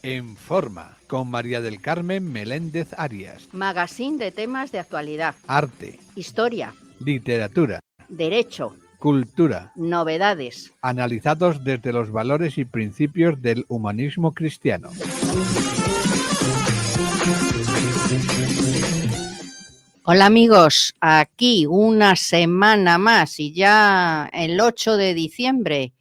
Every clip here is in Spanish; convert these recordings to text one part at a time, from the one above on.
En Forma, con María del Carmen Meléndez Arias. Magazine de temas de actualidad. Arte, Historia, literatura, derecho, cultura, novedades. analizados desde los valores y principios del humanismo cristiano. Hola amigos, aquí una semana más y ya el 8 de diciembre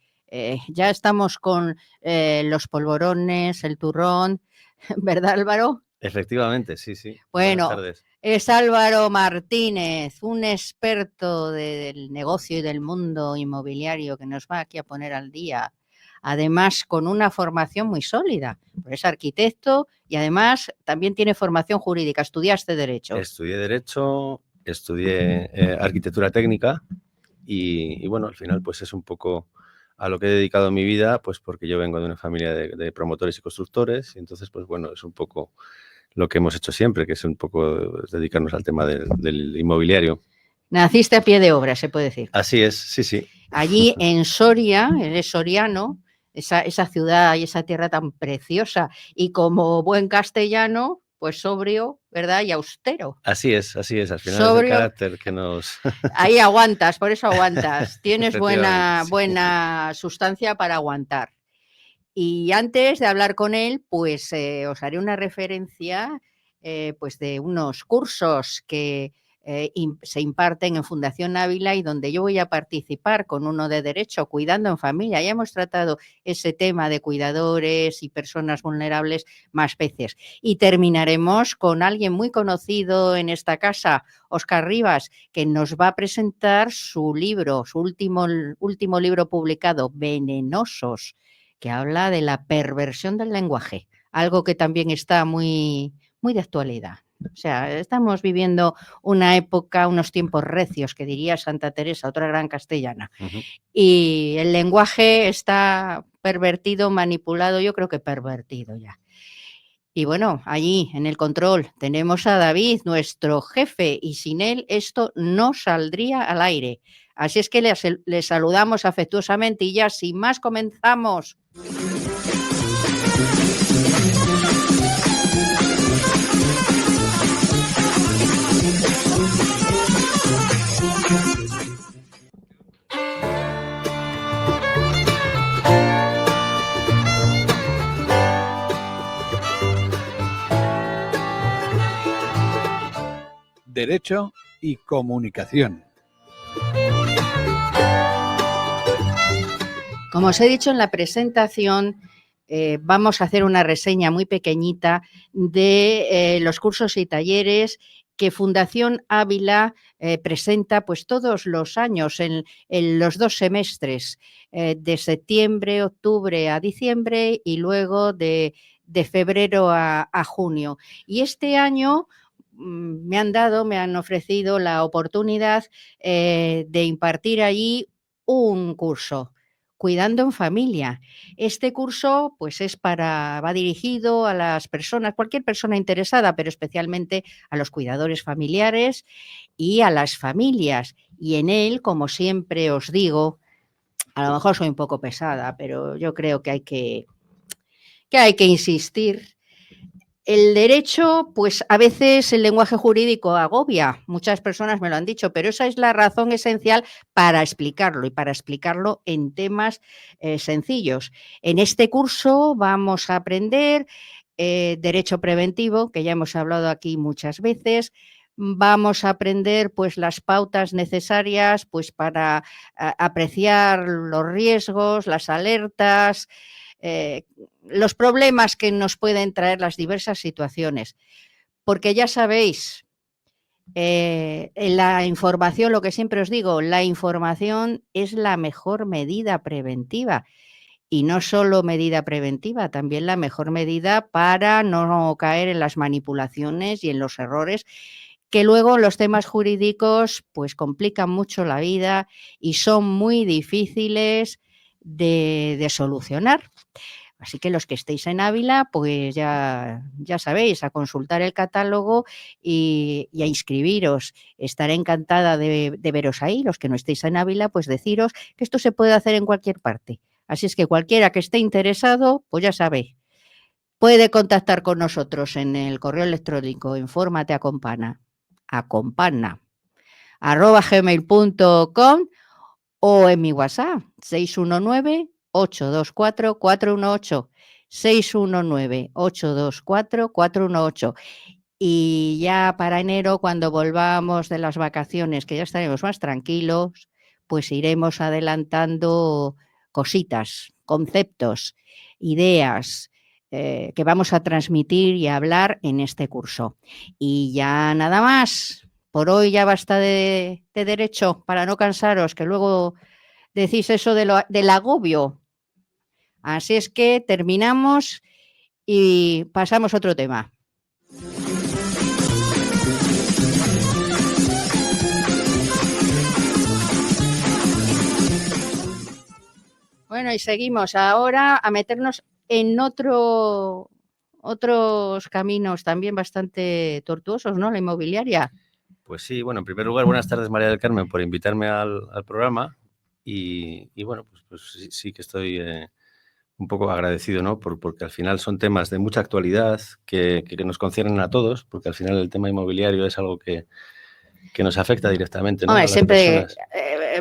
ya estamos con los polvorones, el turrón, ¿verdad Álvaro? Efectivamente, sí, sí. Bueno, buenas tardes. Es Álvaro Martínez, un experto del negocio y del mundo inmobiliario que nos va aquí a poner al día. Además, con una formación muy sólida. Es arquitecto y además también tiene formación jurídica. ¿Estudiaste Derecho? Estudié Derecho, estudié Arquitectura Técnica y bueno, al final pues es un poco a lo que he dedicado mi vida, pues porque yo vengo de una familia de promotores y constructores y entonces pues bueno, es un poco lo que hemos hecho siempre, que es un poco dedicarnos al tema del inmobiliario. Naciste a pie de obra, se puede decir. Así es, sí, sí. Allí en Soria, eres soriano, esa ciudad y esa tierra tan preciosa, y como buen castellano, pues sobrio, ¿verdad? Y austero. Así es, al final sobrio, es el carácter que nos... Ahí aguantas, por eso aguantas. Tienes buena sustancia para aguantar. Y antes de hablar con él, pues os haré una referencia pues de unos cursos que se imparten en Fundación Ávila y donde yo voy a participar con uno de Derecho, Cuidando en Familia. Ya hemos tratado ese tema de cuidadores y personas vulnerables más veces. Y terminaremos con alguien muy conocido en esta casa, Óscar Rivas, que nos va a presentar su libro, su último libro publicado, Venenosos, que habla de la perversión del lenguaje, algo que también está muy de actualidad. O sea, estamos viviendo una época, unos tiempos recios, que diría Santa Teresa, otra gran castellana. Y el lenguaje está pervertido, manipulado, yo creo que pervertido ya. Y bueno, allí en el control tenemos a David, nuestro jefe, y sin él esto no saldría al aire. Así es que le saludamos afectuosamente y ya sin más comenzamos. Derecho y comunicación. Como os he dicho en la presentación, vamos a hacer una reseña muy pequeñita de los cursos y talleres que Fundación Ávila presenta pues todos los años en los 2 semestres, de septiembre, octubre a diciembre y luego de febrero a junio. Y este año me han ofrecido la oportunidad de impartir allí un curso, Cuidando en Familia. Este curso pues va dirigido a las personas, cualquier persona interesada, pero especialmente a los cuidadores familiares y a las familias. Y en él, como siempre os digo, a lo mejor soy un poco pesada, pero yo creo que hay que insistir. El derecho, pues a veces el lenguaje jurídico agobia, muchas personas me lo han dicho, pero esa es la razón esencial para explicarlo y para explicarlo en temas sencillos. En este curso vamos a aprender derecho preventivo, que ya hemos hablado aquí muchas veces. Vamos a aprender pues las pautas necesarias pues para apreciar los riesgos, las alertas, los problemas que nos pueden traer las diversas situaciones. Porque ya sabéis, en la información, lo que siempre os digo, la información es la mejor medida preventiva. Y no solo medida preventiva, también la mejor medida para no caer en las manipulaciones y en los errores que luego los temas jurídicos pues complican mucho la vida y son muy difíciles de solucionar. Así que los que estéis en Ávila, pues ya sabéis, a consultar el catálogo y a inscribiros. Estaré encantada de veros ahí. Los que no estéis en Ávila, pues deciros que esto se puede hacer en cualquier parte. Así es que cualquiera que esté interesado, pues ya sabéis, Puede contactar con nosotros en el correo electrónico informateacompana@gmail.com o en mi WhatsApp 619-824-418. 619-824-418. Y ya para enero, cuando volvamos de las vacaciones, que ya estaremos más tranquilos, pues iremos adelantando cositas, conceptos, ideas que vamos a transmitir y a hablar en este curso. Y ya nada más. Por hoy ya basta de derecho, para no cansaros, que luego decís eso del agobio. Así es que terminamos y pasamos a otro tema. Bueno, y seguimos ahora a meternos en otros caminos también bastante tortuosos, ¿no? La inmobiliaria. Pues sí, bueno, en primer lugar, buenas tardes, María del Carmen, por invitarme al programa. Y bueno, pues sí que estoy un poco agradecido, ¿no? Porque al final son temas de mucha actualidad que nos conciernen a todos, porque al final el tema inmobiliario es algo que nos afecta directamente, ¿no? Hombre, A las siempre personas.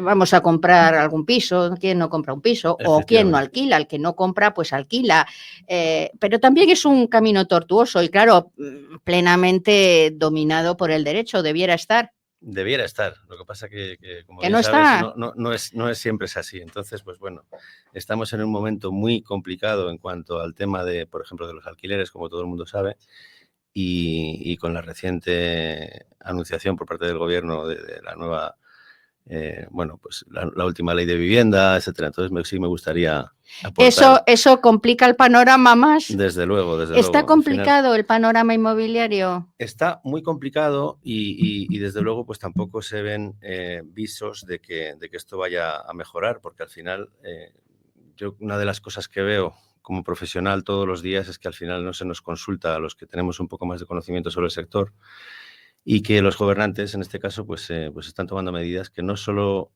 vamos a comprar algún piso. ¿Quién no compra un piso? O quién no alquila. El que no compra, pues alquila. Pero también es un camino tortuoso y, claro, plenamente dominado por el derecho. Debiera estar. Debiera estar. Lo que pasa que como que bien no sabes, está. no es siempre es así. Entonces, pues bueno, estamos en un momento muy complicado en cuanto al tema de, por ejemplo, de los alquileres, como todo el mundo sabe. Y con la reciente anunciación por parte del gobierno de la nueva, bueno, pues la última ley de vivienda, etcétera. Entonces sí me gustaría aportar. Eso complica el panorama más. Desde luego. ¿Está complicado el panorama inmobiliario? Está muy complicado y desde luego pues tampoco se ven visos de que esto vaya a mejorar, porque al final yo una de las cosas que veo como profesional todos los días es que al final no se nos consulta a los que tenemos un poco más de conocimiento sobre el sector y que los gobernantes, en este caso, pues están tomando medidas que no solo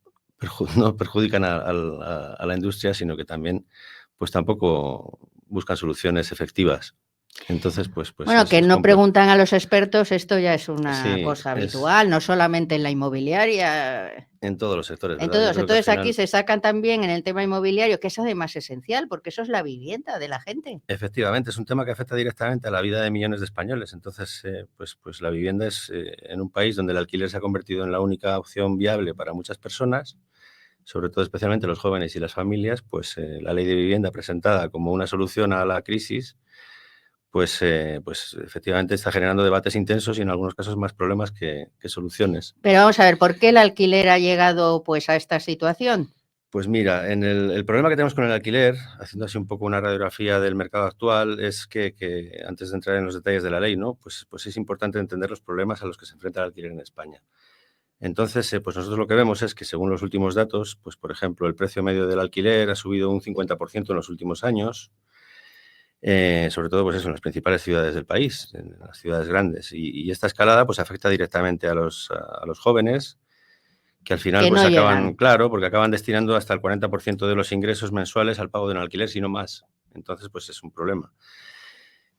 no perjudican a la industria, sino que también pues tampoco buscan soluciones efectivas. Entonces, pues bueno, que no preguntan a los expertos, esto ya es una cosa habitual, no solamente en la inmobiliaria. En todos los sectores, ¿verdad? En todos. Entonces aquí se sacan también en el tema inmobiliario, que es además esencial, porque eso es la vivienda de la gente. Efectivamente, es un tema que afecta directamente a la vida de millones de españoles. Entonces, pues la vivienda es en un país donde el alquiler se ha convertido en la única opción viable para muchas personas, sobre todo especialmente los jóvenes y las familias, pues la ley de vivienda presentada como una solución a la crisis, pues efectivamente está generando debates intensos y en algunos casos más problemas que soluciones. Pero vamos a ver, ¿por qué el alquiler ha llegado pues a esta situación? Pues mira, en el problema que tenemos con el alquiler, haciendo así un poco una radiografía del mercado actual, es que antes de entrar en los detalles de la ley, ¿no? Pues es importante entender los problemas a los que se enfrenta el alquiler en España. Entonces, pues nosotros lo que vemos es que según los últimos datos, pues por ejemplo, el precio medio del alquiler ha subido un 50% en los últimos años, sobre todo pues eso, en las principales ciudades del país, en las ciudades grandes. Y esta escalada pues afecta directamente a los jóvenes, que al final pues acaban, claro, porque acaban destinando hasta el 40% de los ingresos mensuales al pago de un alquiler, si no más. Entonces, pues es un problema.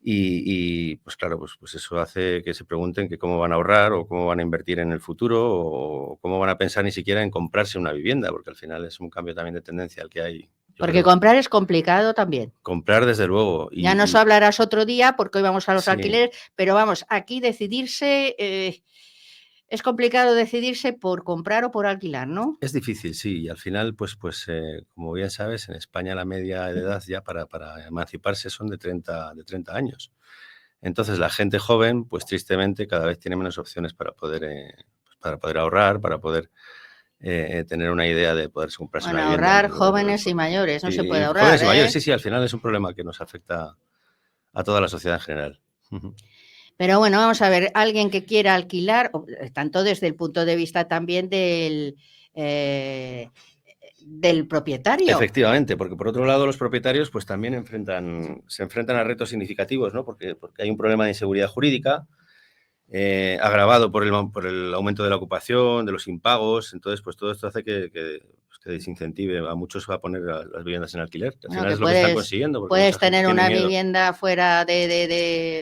Y pues claro, pues eso hace que se pregunten que cómo van a ahorrar o cómo van a invertir en el futuro o cómo van a pensar ni siquiera en comprarse una vivienda, porque al final es un cambio también de tendencia al que hay. Porque comprar es complicado también. Comprar, desde luego. Ya nos hablarás otro día, porque hoy vamos a los alquileres, pero vamos, aquí decidirse, es complicado decidirse por comprar o por alquilar, ¿no? Es difícil, sí, y al final, pues como bien sabes, en España la media de edad ya para emanciparse son de 30 años. Entonces la gente joven, pues tristemente, cada vez tiene menos opciones para poder ahorrar, para poder tener una idea de poderse comprarse una vivienda. Ahorrar jóvenes y mayores, no se puede ahorrar. Jóvenes y mayores, sí, al final es un problema que nos afecta a toda la sociedad en general. Pero bueno, vamos a ver, alguien que quiera alquilar, tanto desde el punto de vista también del propietario. Efectivamente, porque por otro lado los propietarios pues también se enfrentan a retos significativos, ¿no? Porque hay un problema de inseguridad jurídica, agravado por el aumento de la ocupación, de los impagos. Entonces, pues todo esto hace que que desincentive a muchos a poner las viviendas en alquiler. Al Bueno, final que es lo que están puedes- consiguiendo. Porque Puedes mucha gente tener tiene una miedo. vivienda fuera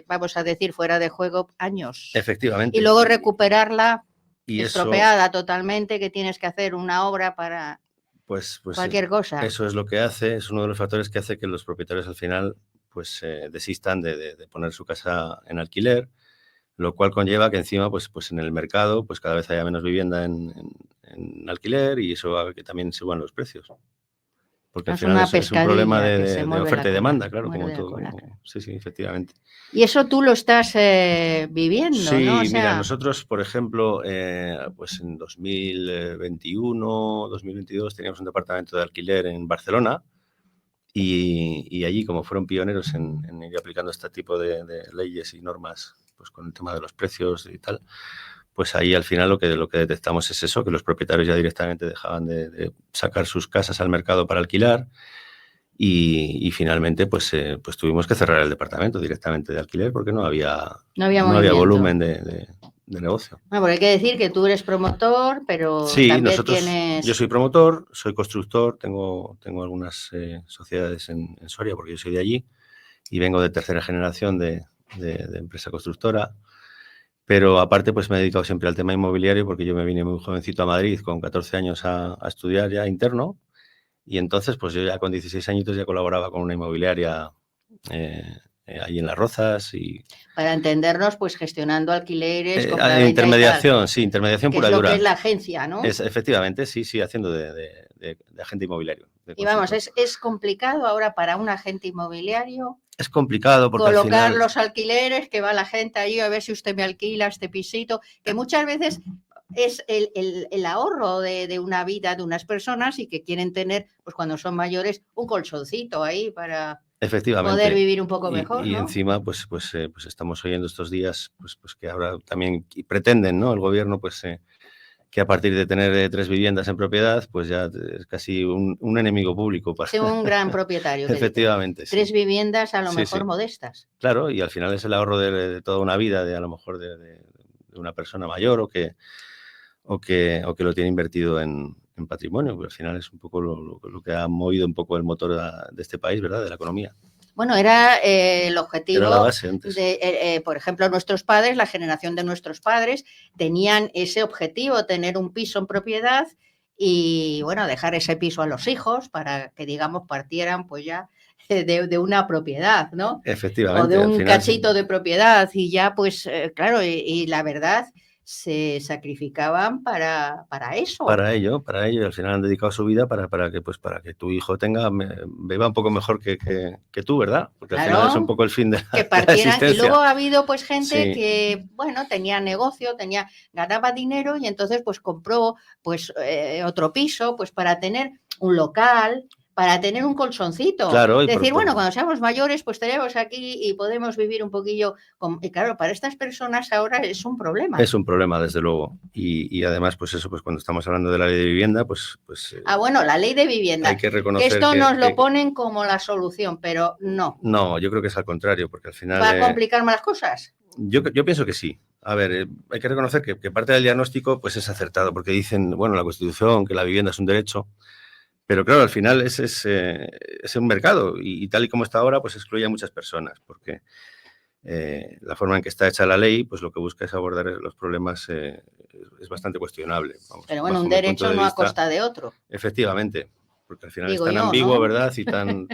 vamos a decir, fuera de juego años. Efectivamente. Y luego recuperarla Y eso, estropeada totalmente, que tienes que hacer una obra para pues cualquier cosa. eso es lo que hace, es uno de los factores que hace que los propietarios al final pues desistan de poner su casa en alquiler, lo cual conlleva que encima pues en el mercado pues cada vez haya menos vivienda en alquiler y eso hace que también suban los precios. Porque al Es final una es un problema pescadilla que se de muerde oferta la y cola, demanda, claro, muerde como la todo. cola. Sí, efectivamente. Y eso tú lo estás viviendo, Sí, ¿no? O mira, sea, nosotros, por ejemplo, pues en 2021, 2022 teníamos un departamento de alquiler en Barcelona y allí, como fueron pioneros en ir aplicando este tipo de leyes y normas, pues con el tema de los precios y tal, pues ahí al final lo que detectamos es eso, que los propietarios ya directamente dejaban de sacar sus casas al mercado para alquilar. Y finalmente pues tuvimos que cerrar el departamento directamente de alquiler porque no había movimiento. volumen de negocio. Bueno, porque hay que decir que tú eres promotor, pero Sí, también tienes... yo soy promotor, soy constructor, tengo algunas sociedades en Soria porque yo soy de allí y vengo de tercera generación de empresa constructora. Pero aparte, pues me he dedicado siempre al tema inmobiliario porque yo me vine muy jovencito a Madrid con 14 años a estudiar ya interno. Y entonces, pues yo ya con 16 añitos ya colaboraba con una inmobiliaria ahí en Las Rozas y... Para entendernos, pues gestionando alquileres, compraventa intermediación, y tal. sí, intermediación Que pura es y lo dura. que es la agencia, ¿no? Efectivamente, sí, haciendo de agente inmobiliario. Y vamos, es complicado ahora para un agente inmobiliario es complicado porque colocar al final... los alquileres, que va la gente ahí a ver si usted me alquila este pisito, que muchas veces es el ahorro de una vida de unas personas y que quieren tener, pues cuando son mayores, un colchoncito ahí para poder vivir un poco mejor, y ¿no? encima, pues estamos oyendo estos días pues que ahora también pretenden, ¿no? El gobierno, pues que a partir de tener 3 viviendas en propiedad, pues ya es casi un enemigo público. Sí, un gran propietario. Efectivamente. Sí. 3 viviendas a lo mejor sí. modestas. Claro, y al final es el ahorro de toda una vida, a lo mejor de una persona mayor o que lo tiene invertido en patrimonio, porque al final es un poco lo que ha movido un poco el motor de este país, ¿verdad? De la economía. Bueno, era el objetivo. Era la base antes. Por ejemplo, nuestros padres, la generación de nuestros padres, tenían ese objetivo, tener un piso en propiedad y, bueno, dejar ese piso a los hijos para que, digamos, partieran pues ya de una propiedad, ¿no? Efectivamente. O de un cachito de propiedad y ya, pues, claro, y la verdad, se sacrificaban para eso. Para ello, y al final han dedicado su vida para que tu hijo beba un poco mejor que tú, ¿verdad? Porque claro, al final es un poco el fin de que partieran. De la y luego ha habido pues gente que, bueno, tenía negocio, ganaba dinero y entonces pues compró pues otro piso pues para tener un local, para tener un colchoncito. Claro, es decir, bueno, cuando seamos mayores, pues tenemos aquí y podemos vivir un poquillo. Y claro, para estas personas ahora es un problema. Es un problema, desde luego. Y además, pues eso, pues cuando estamos hablando de la ley de vivienda, pues bueno, la ley de vivienda. Hay que reconocer que esto nos lo ponen como la solución, pero no. No, yo creo que es al contrario, porque al final... ¿Va a complicar más las cosas? Yo pienso que sí. A ver, hay que reconocer que parte del diagnóstico pues es acertado, porque dicen, bueno, la Constitución, que la vivienda es un derecho, pero claro, al final es un mercado y tal y como está ahora, pues excluye a muchas personas, porque la forma en que está hecha la ley, pues lo que busca es abordar los problemas es bastante cuestionable. Vamos, pero bueno, un derecho no a costa de otro. Efectivamente, porque al final es tan ambiguo, ¿no? ¿Verdad? Y tan...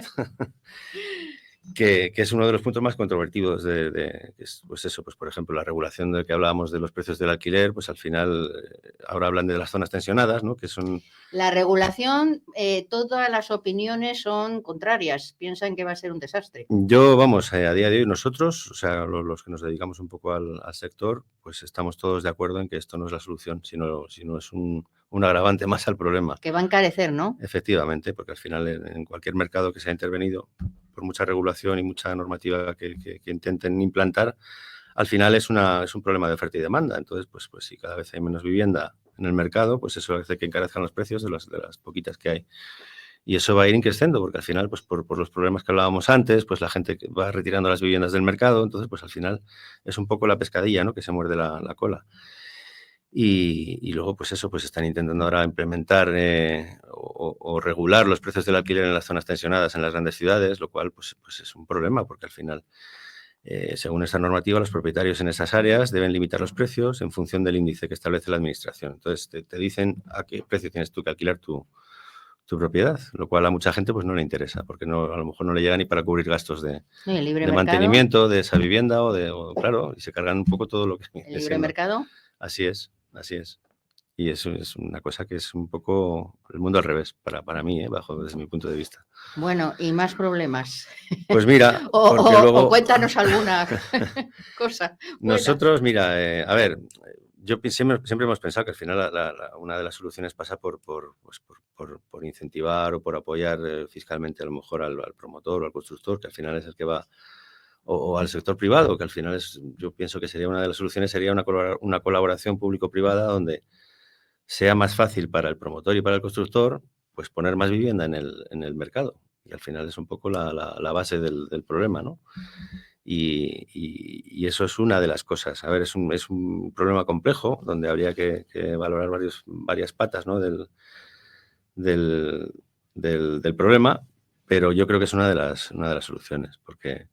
que es uno de los puntos más controvertidos pues eso, pues por ejemplo, la regulación de que hablábamos de los precios del alquiler, pues al final ahora hablan de las zonas tensionadas, ¿no? Que son... La regulación, todas las opiniones son contrarias, piensan que va a ser un desastre. Yo, vamos, a día de hoy nosotros, o sea, los que nos dedicamos un poco al sector, pues estamos todos de acuerdo en que esto no es la solución, sino es un agravante más al problema. Que va a encarecer, ¿no? Efectivamente, porque al final en cualquier mercado que se ha intervenido, por mucha regulación y mucha normativa que intenten implantar, al final es un problema de oferta y demanda. Entonces, pues si cada vez hay menos vivienda en el mercado, pues eso hace que encarezcan los precios de las poquitas que hay. Y eso va a ir increciendo, porque al final, pues por los problemas que hablábamos antes, pues la gente va retirando las viviendas del mercado, entonces, pues al final es un poco la pescadilla, ¿no? Que se muerde la cola. Y luego, pues eso, pues están intentando ahora implementar o regular los precios del alquiler en las zonas tensionadas en las grandes ciudades, lo cual pues es un problema, porque al final, según esta normativa, los propietarios en esas áreas deben limitar los precios en función del índice que establece la administración. Entonces, te dicen a qué precio tienes tú que alquilar tu propiedad, lo cual a mucha gente pues no le interesa, porque a lo mejor no le llega ni para cubrir gastos de mantenimiento de esa vivienda claro, y se cargan un poco todo lo que... ¿El libre mercado? Así es. Y eso es una cosa que es un poco el mundo al revés, para mí, desde mi punto de vista. Bueno, ¿y más problemas? Pues mira, o cuéntanos alguna cosa. Nosotros, mira, a ver, yo siempre hemos pensado que al final una de las soluciones pasa por incentivar o por apoyar fiscalmente a lo mejor al promotor o al constructor, que al final es el que va, o al sector privado, que al final yo pienso que sería una de las soluciones, sería una colaboración público-privada donde sea más fácil para el promotor y para el constructor pues poner más vivienda en el mercado. Y al final es un poco la base del problema, ¿no? Y eso es una de las cosas. A ver, es un problema complejo donde habría que valorar varias patas, ¿no? del problema, pero yo creo que es una de las soluciones, porque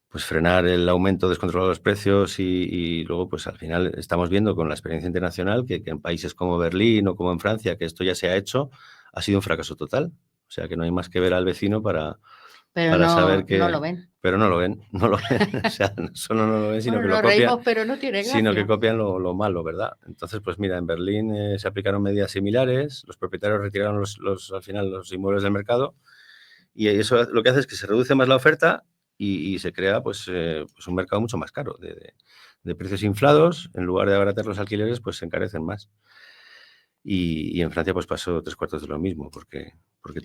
pues frenar el aumento descontrolado de los precios y luego pues al final estamos viendo con la experiencia internacional que en países como Berlín o como en Francia, que esto ya se ha hecho, ha sido un fracaso total. O sea, que no hay más que ver al vecino para saber que... no lo ven. Pero no lo ven. O sea, no solo no lo ven, sino que lo copian. Reímos, pero no tiene gracia. Sino que copian lo malo, ¿verdad? Entonces, pues mira, en Berlín se aplicaron medidas similares, los propietarios retiraron al final los inmuebles del mercado y eso lo que hace es que se reduce más la oferta y se crea pues un mercado mucho más caro, de precios inflados. En lugar de abaratar los alquileres, pues se encarecen más. Y en Francia pues pasó 3/4 de lo mismo, porque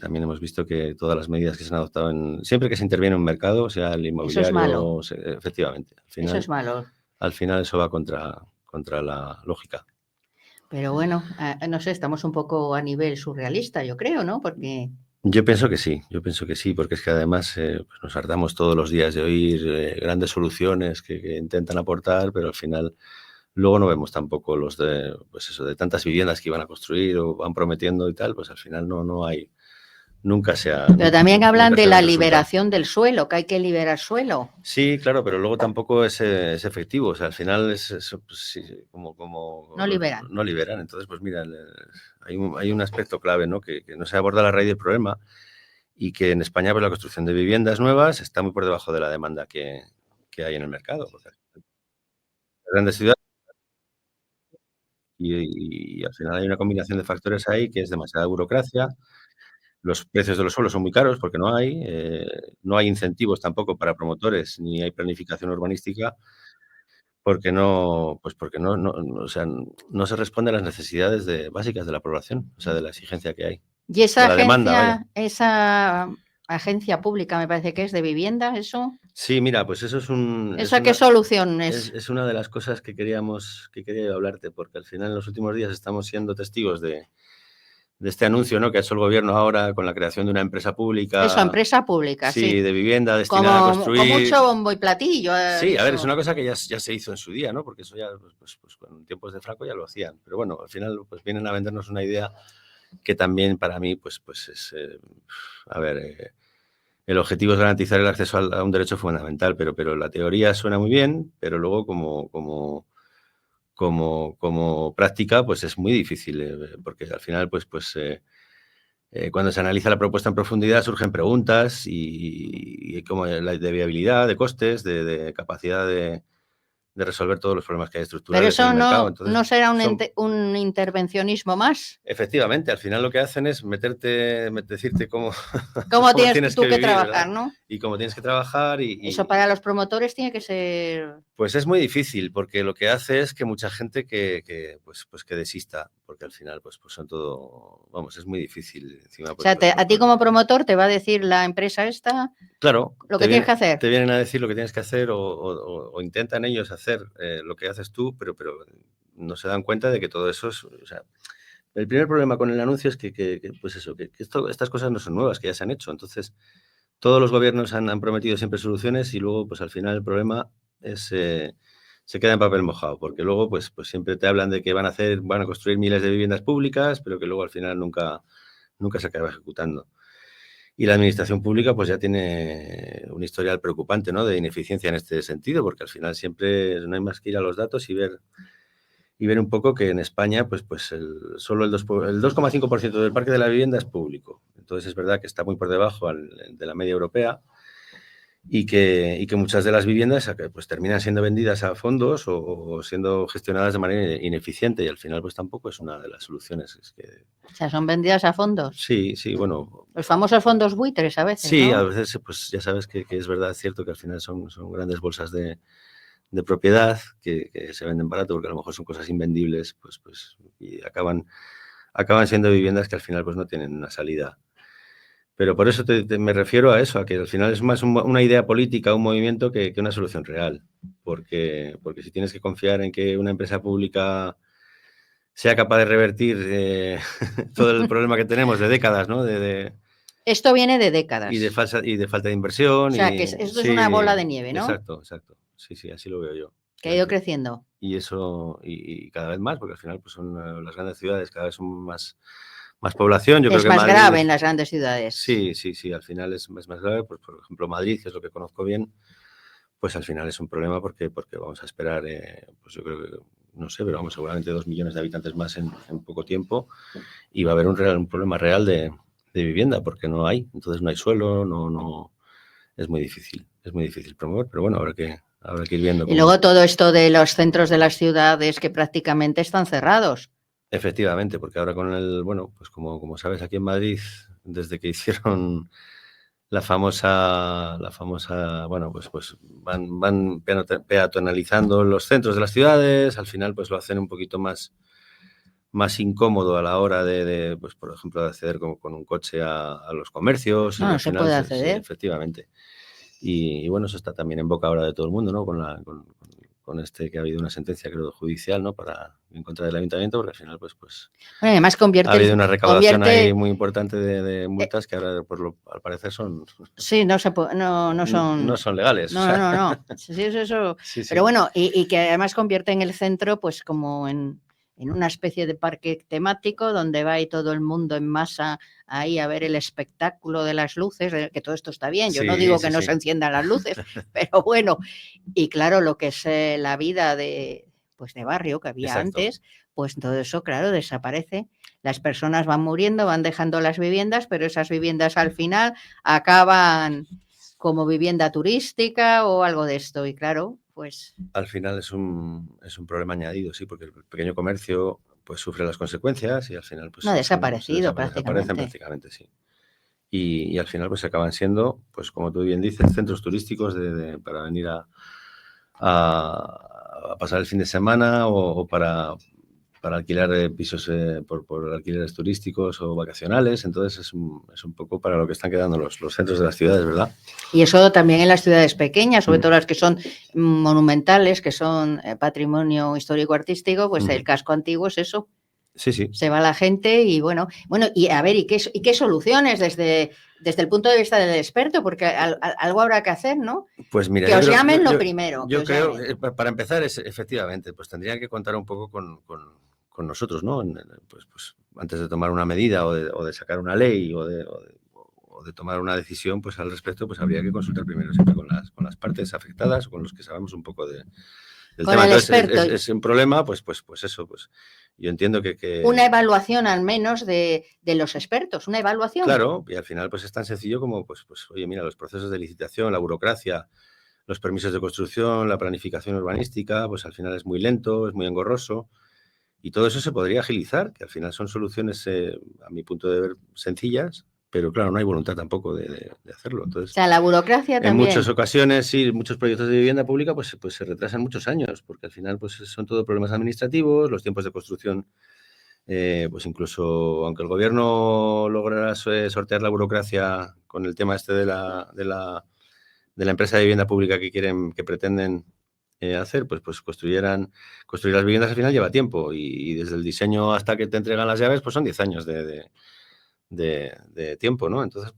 también hemos visto que todas las medidas que se han adoptado siempre que se interviene en un mercado, sea el inmobiliario... Eso es malo. Efectivamente. Al final, eso es malo. Al final eso va contra la lógica. Pero bueno, no sé, estamos un poco a nivel surrealista, yo creo, ¿no? Porque... Yo pienso que sí, porque es que además pues nos hartamos todos los días de oír grandes soluciones que intentan aportar, pero al final luego no vemos tampoco los de tantas viviendas que iban a construir o van prometiendo y tal, pues al final no hay, nunca se ha... Pero también hablan de la liberación del suelo, que hay que liberar suelo. Sí, claro, pero luego tampoco es efectivo, o sea, al final como... No liberan. No liberan, entonces pues mira, hay un aspecto clave, ¿no? Que no se aborda la raíz del problema y que en España pues la construcción de viviendas nuevas está muy por debajo de la demanda que hay en el mercado. O sea, las grandes ciudades y al final hay una combinación de factores ahí que es demasiada burocracia. Los precios de los suelos son muy caros porque no hay incentivos tampoco para promotores ni hay planificación urbanística porque no se responde a las necesidades básicas de la población, o sea, de la exigencia que hay. Y esa agencia pública me parece que es de vivienda, ¿eso? Sí, mira, pues eso ¿Qué solución es? Es una de las cosas que quería hablarte, porque al final en los últimos días estamos siendo testigos de este anuncio, ¿no? Que ha hecho el gobierno ahora con la creación de una empresa pública. Eso, empresa pública, sí. Sí, de vivienda destinada a construir. Con mucho bombo y platillo. Sí, a ver, es una cosa que ya se hizo en su día, ¿no? Porque eso ya, pues en tiempos de Franco ya lo hacían. Pero bueno, al final pues vienen a vendernos una idea que también para mí pues es, el objetivo es garantizar el acceso a un derecho fundamental, pero la teoría suena muy bien, pero luego como práctica pues es muy difícil, porque al final cuando se analiza la propuesta en profundidad surgen preguntas y como de viabilidad, de costes, de capacidad de resolver todos los problemas que hay estructurales. Pero eso en el mercado. Entonces, no será un intervencionismo más. Efectivamente, al final lo que hacen es decirte cómo tienes tú que vivir, trabajar, ¿verdad? ¿no? Y cómo tienes que trabajar. Eso para los promotores tiene que ser... Pues es muy difícil, porque lo que hace es que mucha gente que desista, porque al final pues son todo... Vamos, es muy difícil. Encima, o sea, a ti como promotor te va a decir la empresa esta... Claro. Lo que tienes que hacer. Te vienen a decir lo que tienes que hacer o intentan ellos hacer lo que haces tú, pero no se dan cuenta de que todo eso es... O sea, el primer problema con el anuncio es que estas cosas no son nuevas, que ya se han hecho. Entonces, todos los gobiernos han prometido siempre soluciones y luego, pues al final el problema es se queda en papel mojado, porque luego pues siempre te hablan de que van a construir miles de viviendas públicas, pero que luego al final nunca se acaba ejecutando. Y la administración pública pues ya tiene un historial preocupante, ¿no?, de ineficiencia en este sentido, porque al final siempre no hay más que ir a los datos y ver un poco que en España pues solo el 2,5% del parque de la vivienda es público. Entonces es verdad que está muy por debajo de la media europea y que muchas de las viviendas pues terminan siendo vendidas a fondos o siendo gestionadas de manera ineficiente, y al final pues tampoco es una de las soluciones. O sea, son vendidas a fondos. Sí, bueno. Los famosos fondos buitres a veces, sí, ¿no? A veces pues ya sabes que es verdad, es cierto que al final son grandes bolsas de propiedad que se venden barato porque a lo mejor son cosas invendibles, pues y acaban siendo viviendas que al final pues no tienen una salida. Pero por eso me refiero a eso, a que al final es más una idea política, un movimiento que una solución real. Porque si tienes que confiar en que una empresa pública sea capaz de revertir todo el problema que tenemos de décadas, ¿no? Esto viene de décadas. Y de falta de inversión. O sea, que esto es una bola de nieve, ¿no? Exacto. Sí, así lo veo yo. Que ha ido creciendo. Y eso, y cada vez más, porque al final pues son las grandes ciudades, cada vez son más población. Yo creo que más Madrid, grave en las grandes ciudades. Sí, al final es más grave. Pues, por ejemplo, Madrid, que es lo que conozco bien, pues al final es un problema porque vamos a esperar, pues yo creo que, no sé, pero vamos, seguramente 2 millones de habitantes más en poco tiempo, y va a haber un problema real de vivienda, porque no hay, entonces no hay suelo, no es muy difícil promover, pero bueno, habrá que ir viendo. Y luego todo esto de los centros de las ciudades que prácticamente están cerrados. Efectivamente, porque ahora pues como sabes, aquí en Madrid, desde que hicieron la famosa, bueno, pues van peatonalizando los centros de las ciudades, al final pues lo hacen un poquito más incómodo a la hora de pues por ejemplo, de acceder con un coche a los comercios. No se puede acceder. Sí, efectivamente. Y bueno, eso está también en boca ahora de todo el mundo, ¿no? Con que ha habido una sentencia, creo, judicial, ¿no?, en contra del ayuntamiento, porque al final pues bueno, además ha habido una recaudación ahí muy importante de multas que ahora al parecer son... Sí, no son... No son legales. No. Sí, eso. Sí. Pero bueno, y que además convierten el centro pues como en una especie de parque temático donde va ahí todo el mundo en masa ahí a ver el espectáculo de las luces, que todo esto está bien. Yo no digo que no se enciendan las luces, pero bueno. Y claro, lo que es la vida de barrio que había antes, pues todo eso, claro, desaparece. Las personas van muriendo, van dejando las viviendas, pero esas viviendas al final acaban como vivienda turística o algo de esto. Y claro, pues... Al final es un problema añadido, sí, porque el pequeño comercio pues sufre las consecuencias y al final pues... No, desaparecido prácticamente. Desaparecen prácticamente, sí. Y al final pues acaban siendo, pues como tú bien dices, centros turísticos para venir a pasar el fin de semana o para alquilar pisos por alquileres turísticos o vacacionales. Entonces es un poco para lo que están quedando los centros de las ciudades, ¿verdad? Y eso también en las ciudades pequeñas, sobre todo las que son monumentales, que son patrimonio histórico-artístico, pues el casco antiguo es eso. Sí. Se va la gente y bueno, y a ver, ¿y qué soluciones desde el punto de vista del experto? Porque algo habrá que hacer, ¿no? Pues mira, que os llamen lo primero. Yo creo, para empezar, efectivamente, pues tendrían que contar un poco con nosotros, ¿no? Pues antes de tomar una medida o de sacar una ley o de tomar una decisión, pues al respecto, pues habría que consultar primero siempre con las partes afectadas o con los que sabemos un poco del tema. Entonces, es un problema, pues eso, pues yo entiendo que... Una evaluación al menos de los expertos, una evaluación. Claro, y al final pues es tan sencillo como, pues oye, mira, los procesos de licitación, la burocracia, los permisos de construcción, la planificación urbanística, pues al final es muy lento, es muy engorroso, y todo eso se podría agilizar, que al final son soluciones, a mi punto de ver, sencillas, pero claro, no hay voluntad tampoco de hacerlo. Entonces, o sea, la burocracia también. En muchas ocasiones, sí, muchos proyectos de vivienda pública pues se retrasan muchos años, porque al final pues son todo problemas administrativos, los tiempos de construcción, pues incluso aunque el gobierno lograra sortear la burocracia con el tema este de la empresa de vivienda pública que pretenden hacer, pues construir las viviendas al final lleva tiempo, y desde el diseño hasta que te entregan las llaves pues son 10 años de de tiempo, ¿no? Entonces,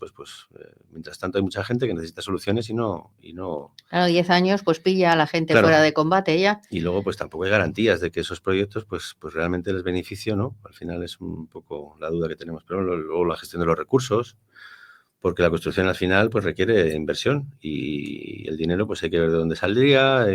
mientras tanto hay mucha gente que necesita soluciones y no... Claro, 10 años pues pilla a la gente Claro. fuera de combate ya. Y luego pues tampoco hay garantías de que esos proyectos pues realmente les beneficie, ¿no? Al final es un poco la duda que tenemos. Pero luego la gestión de los recursos, porque la construcción al final pues requiere inversión y el dinero pues hay que ver de dónde saldría,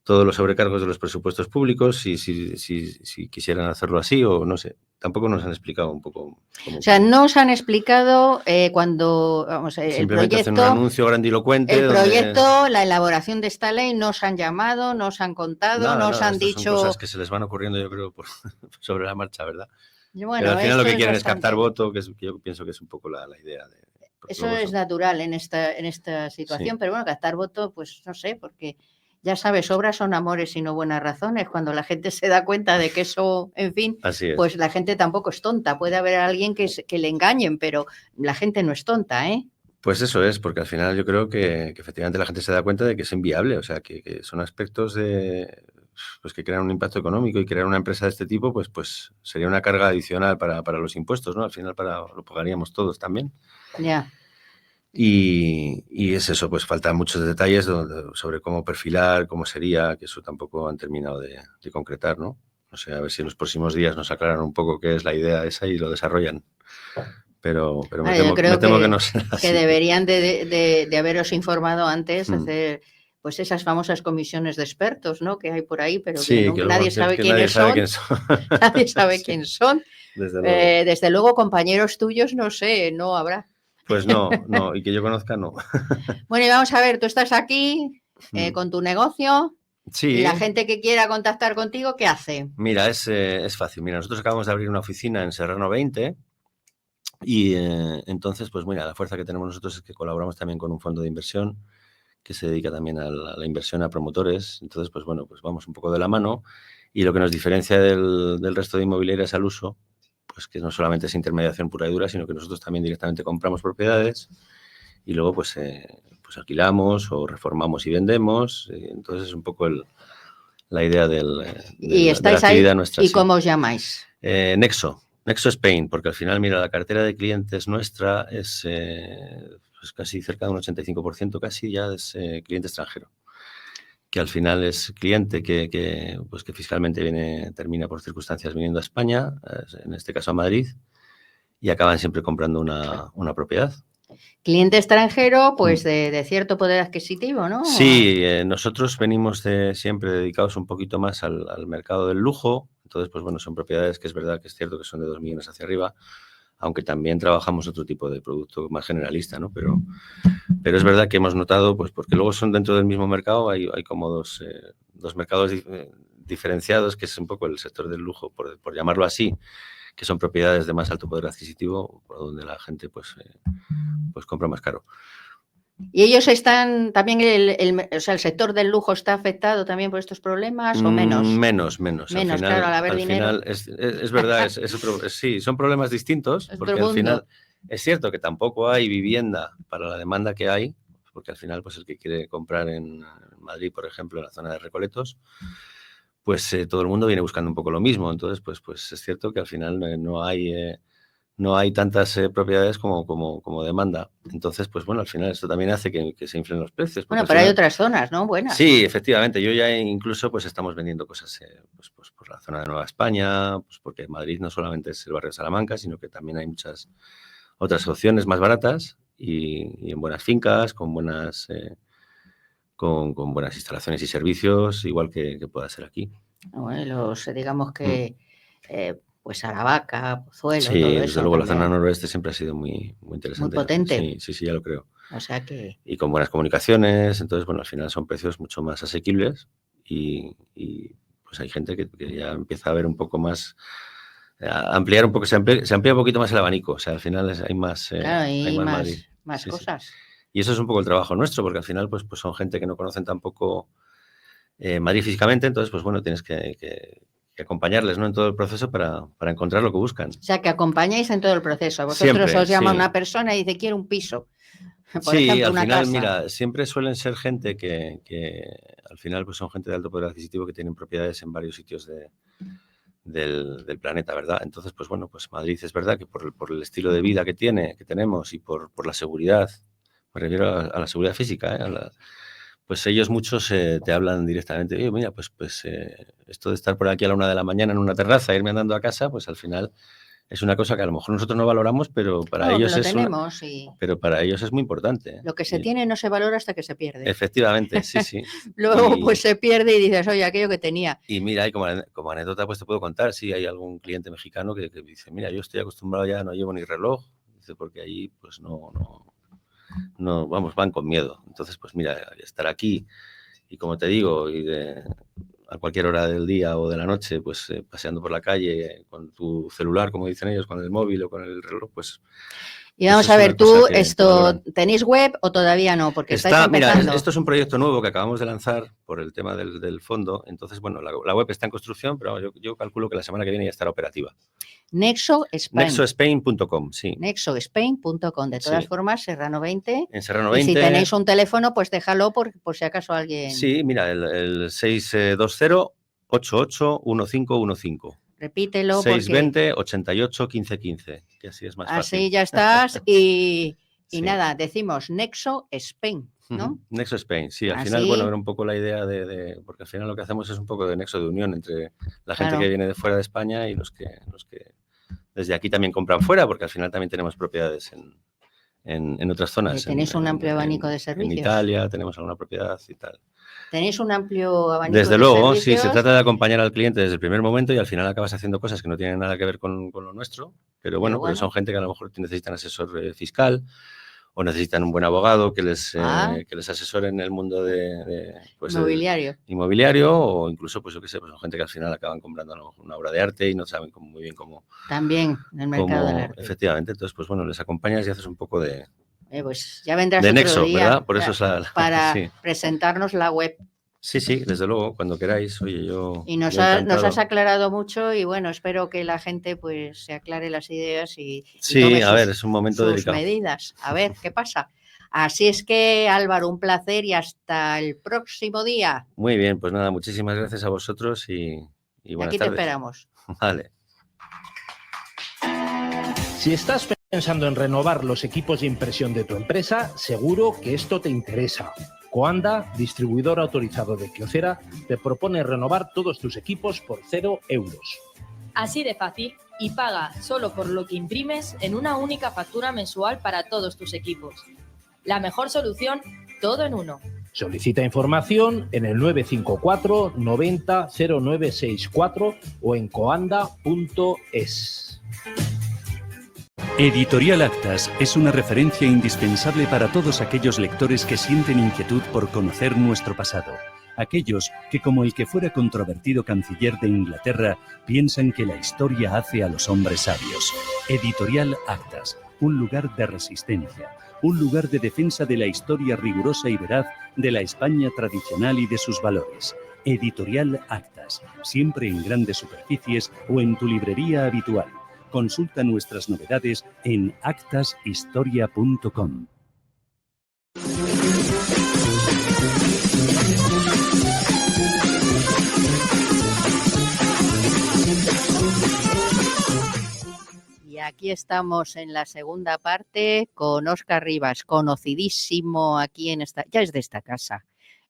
todos los sobrecargos de los presupuestos públicos, si quisieran hacerlo así o no sé. Tampoco nos han explicado un poco cómo. O sea, no os han explicado cuando, vamos, el simplemente proyecto, hacen un anuncio grandilocuente. el proyecto, la elaboración de esta ley, no os han llamado, no os han contado, no os han dicho. dicho. Son cosas que se les van ocurriendo, yo creo, sobre la marcha, ¿verdad? Bueno, pero al final lo que quieren bastante... es captar voto, que yo pienso que es un poco la idea. Eso es natural en esta situación, sí. Pero bueno, captar voto, pues no sé, porque ya sabes, obras son amores y no buenas razones. Cuando la gente se da cuenta de que eso, en fin, pues la gente tampoco es tonta. Puede haber alguien que le engañen, pero la gente no es tonta, ¿eh? Pues eso es, porque al final yo creo que efectivamente la gente se da cuenta de que es inviable, o sea, que son aspectos pues que crean un impacto económico, y crear una empresa de este tipo, pues sería una carga adicional para los impuestos, ¿no? Al final lo pagaríamos todos también. Ya. Y es eso, pues faltan muchos detalles sobre cómo perfilar, cómo sería, que eso tampoco han terminado de concretar, ¿no? O sea, a ver si en los próximos días nos aclaran un poco qué es la idea esa y lo desarrollan. Pero me temo que no será así. Que deberían de haberos informado antes, hacer pues esas famosas comisiones de expertos, ¿no? Que hay por ahí, pero sí, que nadie sabe quiénes son. Nadie sabe quién son. Desde luego, compañeros tuyos, no sé, no habrá. Pues no, y que yo conozca, no. Bueno, y vamos a ver, tú estás aquí con tu negocio. Sí. Y la gente que quiera contactar contigo, ¿qué hace? Mira, es fácil. Mira, nosotros acabamos de abrir una oficina en Serrano 20 y entonces, pues mira, la fuerza que tenemos nosotros es que colaboramos también con un fondo de inversión que se dedica también a la inversión a promotores. Entonces, pues bueno, pues vamos un poco de la mano, y lo que nos diferencia del resto de inmobiliarias al uso, pues que no solamente es intermediación pura y dura, sino que nosotros también directamente compramos propiedades y luego pues alquilamos o reformamos y vendemos. Entonces es un poco la idea de la actividad ahí, nuestra. ¿Y cómo os llamáis? Nexo Spain, porque al final, mira, la cartera de clientes nuestra es pues casi cerca de un 85% casi ya es cliente extranjero, que al final es cliente que fiscalmente termina por circunstancias viniendo a España, en este caso a Madrid, y acaban siempre comprando una propiedad. Cliente extranjero, pues de cierto poder adquisitivo, ¿no? Sí, nosotros venimos siempre dedicados un poquito más al mercado del lujo. Entonces, pues bueno, son propiedades que es verdad que es cierto que son de 2 millones hacia arriba, aunque también trabajamos otro tipo de producto más generalista, ¿no? Pero es verdad que hemos notado, pues porque luego son dentro del mismo mercado, hay como dos mercados diferenciados, que es un poco el sector del lujo, por llamarlo así, que son propiedades de más alto poder adquisitivo, por donde la gente pues compra más caro. ¿Y ellos están también, o sea, el sector del lujo está afectado también por estos problemas o menos? Menos. Menos, al final, claro, al haber dinero. Al final es verdad, sí, son problemas distintos, porque al final es cierto que tampoco hay vivienda para la demanda que hay, porque al final pues el que quiere comprar en Madrid, por ejemplo, en la zona de Recoletos, pues todo el mundo viene buscando un poco lo mismo. Entonces, pues es cierto que al final no hay tantas propiedades como demanda. Entonces, pues bueno, al final esto también hace que se inflen los precios. Bueno, pero hay otras zonas, ¿no? Buenas. Sí, efectivamente. Yo ya incluso pues estamos vendiendo cosas pues por la zona de Nueva España, pues porque Madrid no solamente es el barrio de Salamanca, sino que también hay muchas otras opciones más baratas y en buenas fincas, con buenas instalaciones y servicios, igual que pueda ser aquí. Bueno, digamos que pues Aravaca, Pozuelo, sí, todo desde eso luego también. La zona noroeste siempre ha sido muy interesante. Muy potente. Sí, ya lo creo. O sea que... Y con buenas comunicaciones, entonces, bueno, al final son precios mucho más asequibles y pues hay gente que ya empieza a ver un poco más, a ampliar un poco, se amplía un poquito más el abanico, o sea, al final hay más... claro, hay más Madrid. Más cosas. Sí. Y eso es un poco el trabajo nuestro, porque al final pues son gente que no conocen tampoco Madrid físicamente, entonces, pues bueno, tienes que acompañarles, ¿no?, en todo el proceso para encontrar lo que buscan. O sea, que acompañáis en todo el proceso. Vosotros siempre, os llama una persona y dice, quiero un piso. Por sí, ejemplo, al una final, casa. mira, siempre suelen ser gente que al final pues son gente de alto poder adquisitivo que tienen propiedades en varios sitios del planeta, ¿verdad? Entonces, pues bueno, pues Madrid es verdad que por el estilo de vida que tenemos y por la seguridad, me refiero a la seguridad física, pues ellos muchos te hablan directamente, oye, mira, pues esto de estar por aquí a la 1 de la mañana en una terraza, irme andando a casa, pues al final es una cosa que a lo mejor nosotros no valoramos, pero para No, que ellos lo es tenemos y pero para ellos es muy importante, ¿eh? lo que se Y tiene no se valora hasta que se pierde. efectivamente, sí, sí. Luego, Y pues se pierde y dices, oye, aquello que tenía. y mira, y como anécdota, pues te puedo contar, sí, hay algún cliente mexicano que dice, mira, yo estoy acostumbrado ya, no llevo ni reloj, dice, porque ahí pues no, vamos, van con miedo. Entonces, pues mira, estar aquí y como te digo, a cualquier hora del día o de la noche, pues paseando por la calle con tu celular, como dicen ellos, con el móvil o con el reloj, pues Y vamos eso a es ver, una cosa tú, que esto, valoran. ¿tenéis web o todavía no? Porque estáis Mira, empezando. esto es un proyecto nuevo que acabamos de lanzar por el tema del fondo. Entonces, bueno, la web está en construcción, pero yo calculo que la semana que viene ya estará operativa. Nexo Spain. Nexospain.com, sí. Nexospain.com. De todas Sí. formas, Serrano 20. En Serrano Y 20. si tenéis un teléfono, pues déjalo por si acaso alguien. Sí, mira, el 620-881515. Repítelo. 620 88 15 15, que así es más fácil. Así ya estás. Y Sí. nada, decimos Nexo Spain, ¿no? Nexo Spain, sí, al Así. final, bueno, era un poco la idea porque al final lo que hacemos es un poco de nexo de unión entre la gente que viene de fuera de España y los que desde aquí también compran fuera, porque al final también tenemos propiedades en otras zonas. Tenéis un amplio abanico de servicios. En Italia tenemos alguna propiedad y tal. Tenéis un amplio abanico desde de luego, servicios. Sí, se trata de acompañar al cliente desde el primer momento y al final acabas haciendo cosas que no tienen nada que ver con lo nuestro, pero bueno, son gente que a lo mejor necesitan asesor fiscal o necesitan un buen abogado que les asesore en el mundo pues, inmobiliario o incluso, pues yo qué sé, pues son gente que al final acaban comprando a lo mejor una obra de arte y no saben muy bien cómo. También en el mercado del arte. Efectivamente, entonces pues bueno, les acompañas y haces un poco de pues ya vendrás de otro nexo, día, ¿verdad? Por eso es para sí. presentarnos la web. Sí, desde luego, cuando queráis. Oye, y nos has aclarado mucho y bueno, espero que la gente pues se aclare las ideas y tome es un momento delicado. medidas. A ver qué pasa. Así es que, Álvaro, un placer y hasta el próximo día. Muy bien, pues nada, muchísimas gracias a vosotros y buenas tardes. Aquí te esperamos. Vale. Si estás pensando en renovar los equipos de impresión de tu empresa, seguro que esto te interesa. Coanda, distribuidor autorizado de Kyocera, te propone renovar todos tus equipos por 0 euros. Así de fácil, y paga solo por lo que imprimes en una única factura mensual para todos tus equipos. La mejor solución, todo en uno. Solicita información en el 954 90 0964 o en coanda.es. Editorial Actas es una referencia indispensable para todos aquellos lectores que sienten inquietud por conocer nuestro pasado. Aquellos que, como el que fuera controvertido canciller de Inglaterra, piensan que la historia hace a los hombres sabios. Editorial Actas, un lugar de resistencia, un lugar de defensa de la historia rigurosa y veraz de la España tradicional y de sus valores. Editorial Actas, siempre en grandes superficies o en tu librería habitual. Consulta nuestras novedades en actashistoria.com. Y aquí estamos en la segunda parte con Óscar Rivas, conocidísimo aquí en esta, ya es de esta casa.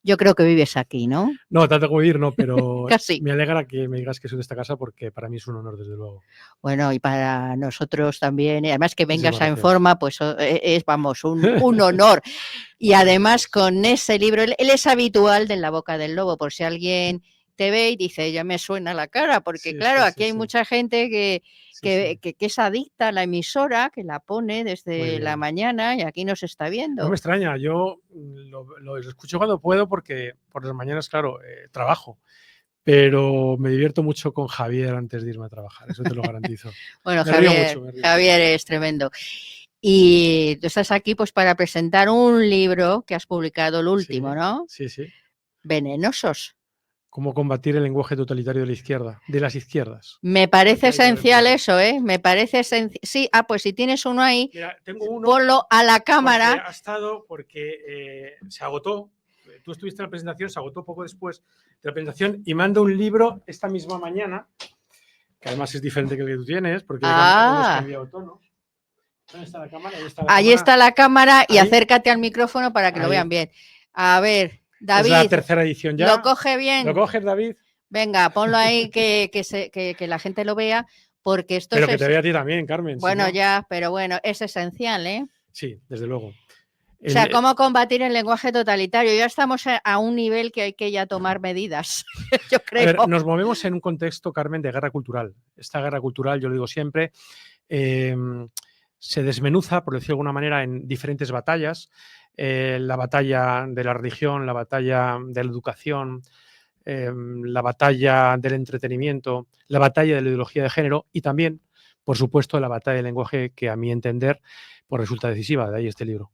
Yo creo que vives aquí, ¿no? No, tanto como vivir no, pero casi. Me alegra que me digas que soy de esta casa porque para mí es un honor, desde luego. Bueno, y para nosotros también, además que vengas a En Forma, pues es, vamos, un honor. Y además con ese libro, él es habitual de En la boca del lobo, por si alguien te ve y dice, ya me suena la cara, porque claro, aquí hay mucha gente que es adicta a la emisora, que la pone desde la mañana y aquí nos está viendo. No me extraña, yo lo escucho cuando puedo porque por las mañanas, claro, trabajo, pero me divierto mucho con Javier antes de irme a trabajar, eso te lo garantizo. Bueno, Javier es tremendo. Y tú estás aquí pues para presentar un libro que has publicado, el último, ¿no? Sí. Venenosos. Cómo combatir el lenguaje totalitario de la izquierda, de las izquierdas. Me parece esencial eso, ¿eh? Me parece esencial. Sí, pues si tienes uno ahí, mira, tengo uno, ponlo a la cámara. Porque se agotó. Tú estuviste en la presentación, se agotó poco después de la presentación y mando un libro esta misma mañana que además es diferente que el que tú tienes, porque Ah. hemos cambiado tono. ¿Dónde está la cámara? Ahí está la cámara y Ahí. acércate al micrófono para que lo Ahí. vean bien. A ver, Es la David, tercera edición ya. ¿lo coge bien? ¿Lo coges, David? Venga, ponlo ahí que la gente lo vea, porque esto Pero es... que te vea a ti también, Carmen. si Bueno, no- ya, pero bueno, es esencial, ¿eh? Sí, desde luego. O sea, El- cómo combatir el lenguaje totalitario. Ya estamos a un nivel que hay que ya tomar medidas, yo A creo. ver, nos movemos en un contexto, Carmen, de guerra cultural. Esta guerra cultural, yo lo digo siempre, se desmenuza, por decirlo de alguna manera, en diferentes batallas. La batalla de la religión, la batalla de la educación, la batalla del entretenimiento, la batalla de la ideología de género y también, por supuesto, la batalla del lenguaje que, a mi entender, pues resulta decisiva. De ahí este libro.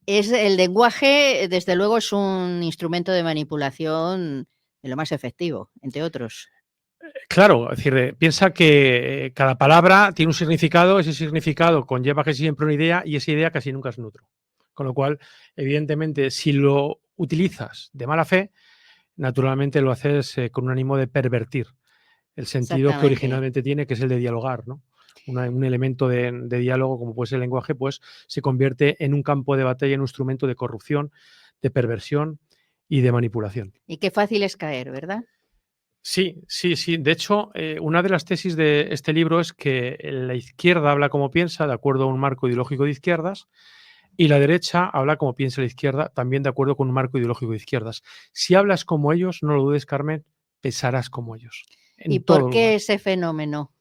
El lenguaje, desde luego, es un instrumento de manipulación de lo más efectivo, entre otros. Claro, es decir, piensa que cada palabra tiene un significado, ese significado conlleva casi siempre una idea y esa idea casi nunca es neutro. Con lo cual, evidentemente, si lo utilizas de mala fe, naturalmente lo haces con un ánimo de pervertir el sentido que Exactamente. originalmente tiene, que es el de dialogar, ¿no? Un elemento de diálogo, como puede ser el lenguaje, pues se convierte en un campo de batalla, en un instrumento de corrupción, de perversión y de manipulación. Y qué fácil es caer, ¿verdad? Sí, sí, sí. De hecho, una de las tesis de este libro es que la izquierda habla como piensa, de acuerdo a un marco ideológico de izquierdas, y la derecha habla como piensa la izquierda, también de acuerdo con un marco ideológico de izquierdas. Si hablas como ellos, no lo dudes, Carmen, pensarás como ellos. En ¿Y todo por qué lugar. ese fenómeno?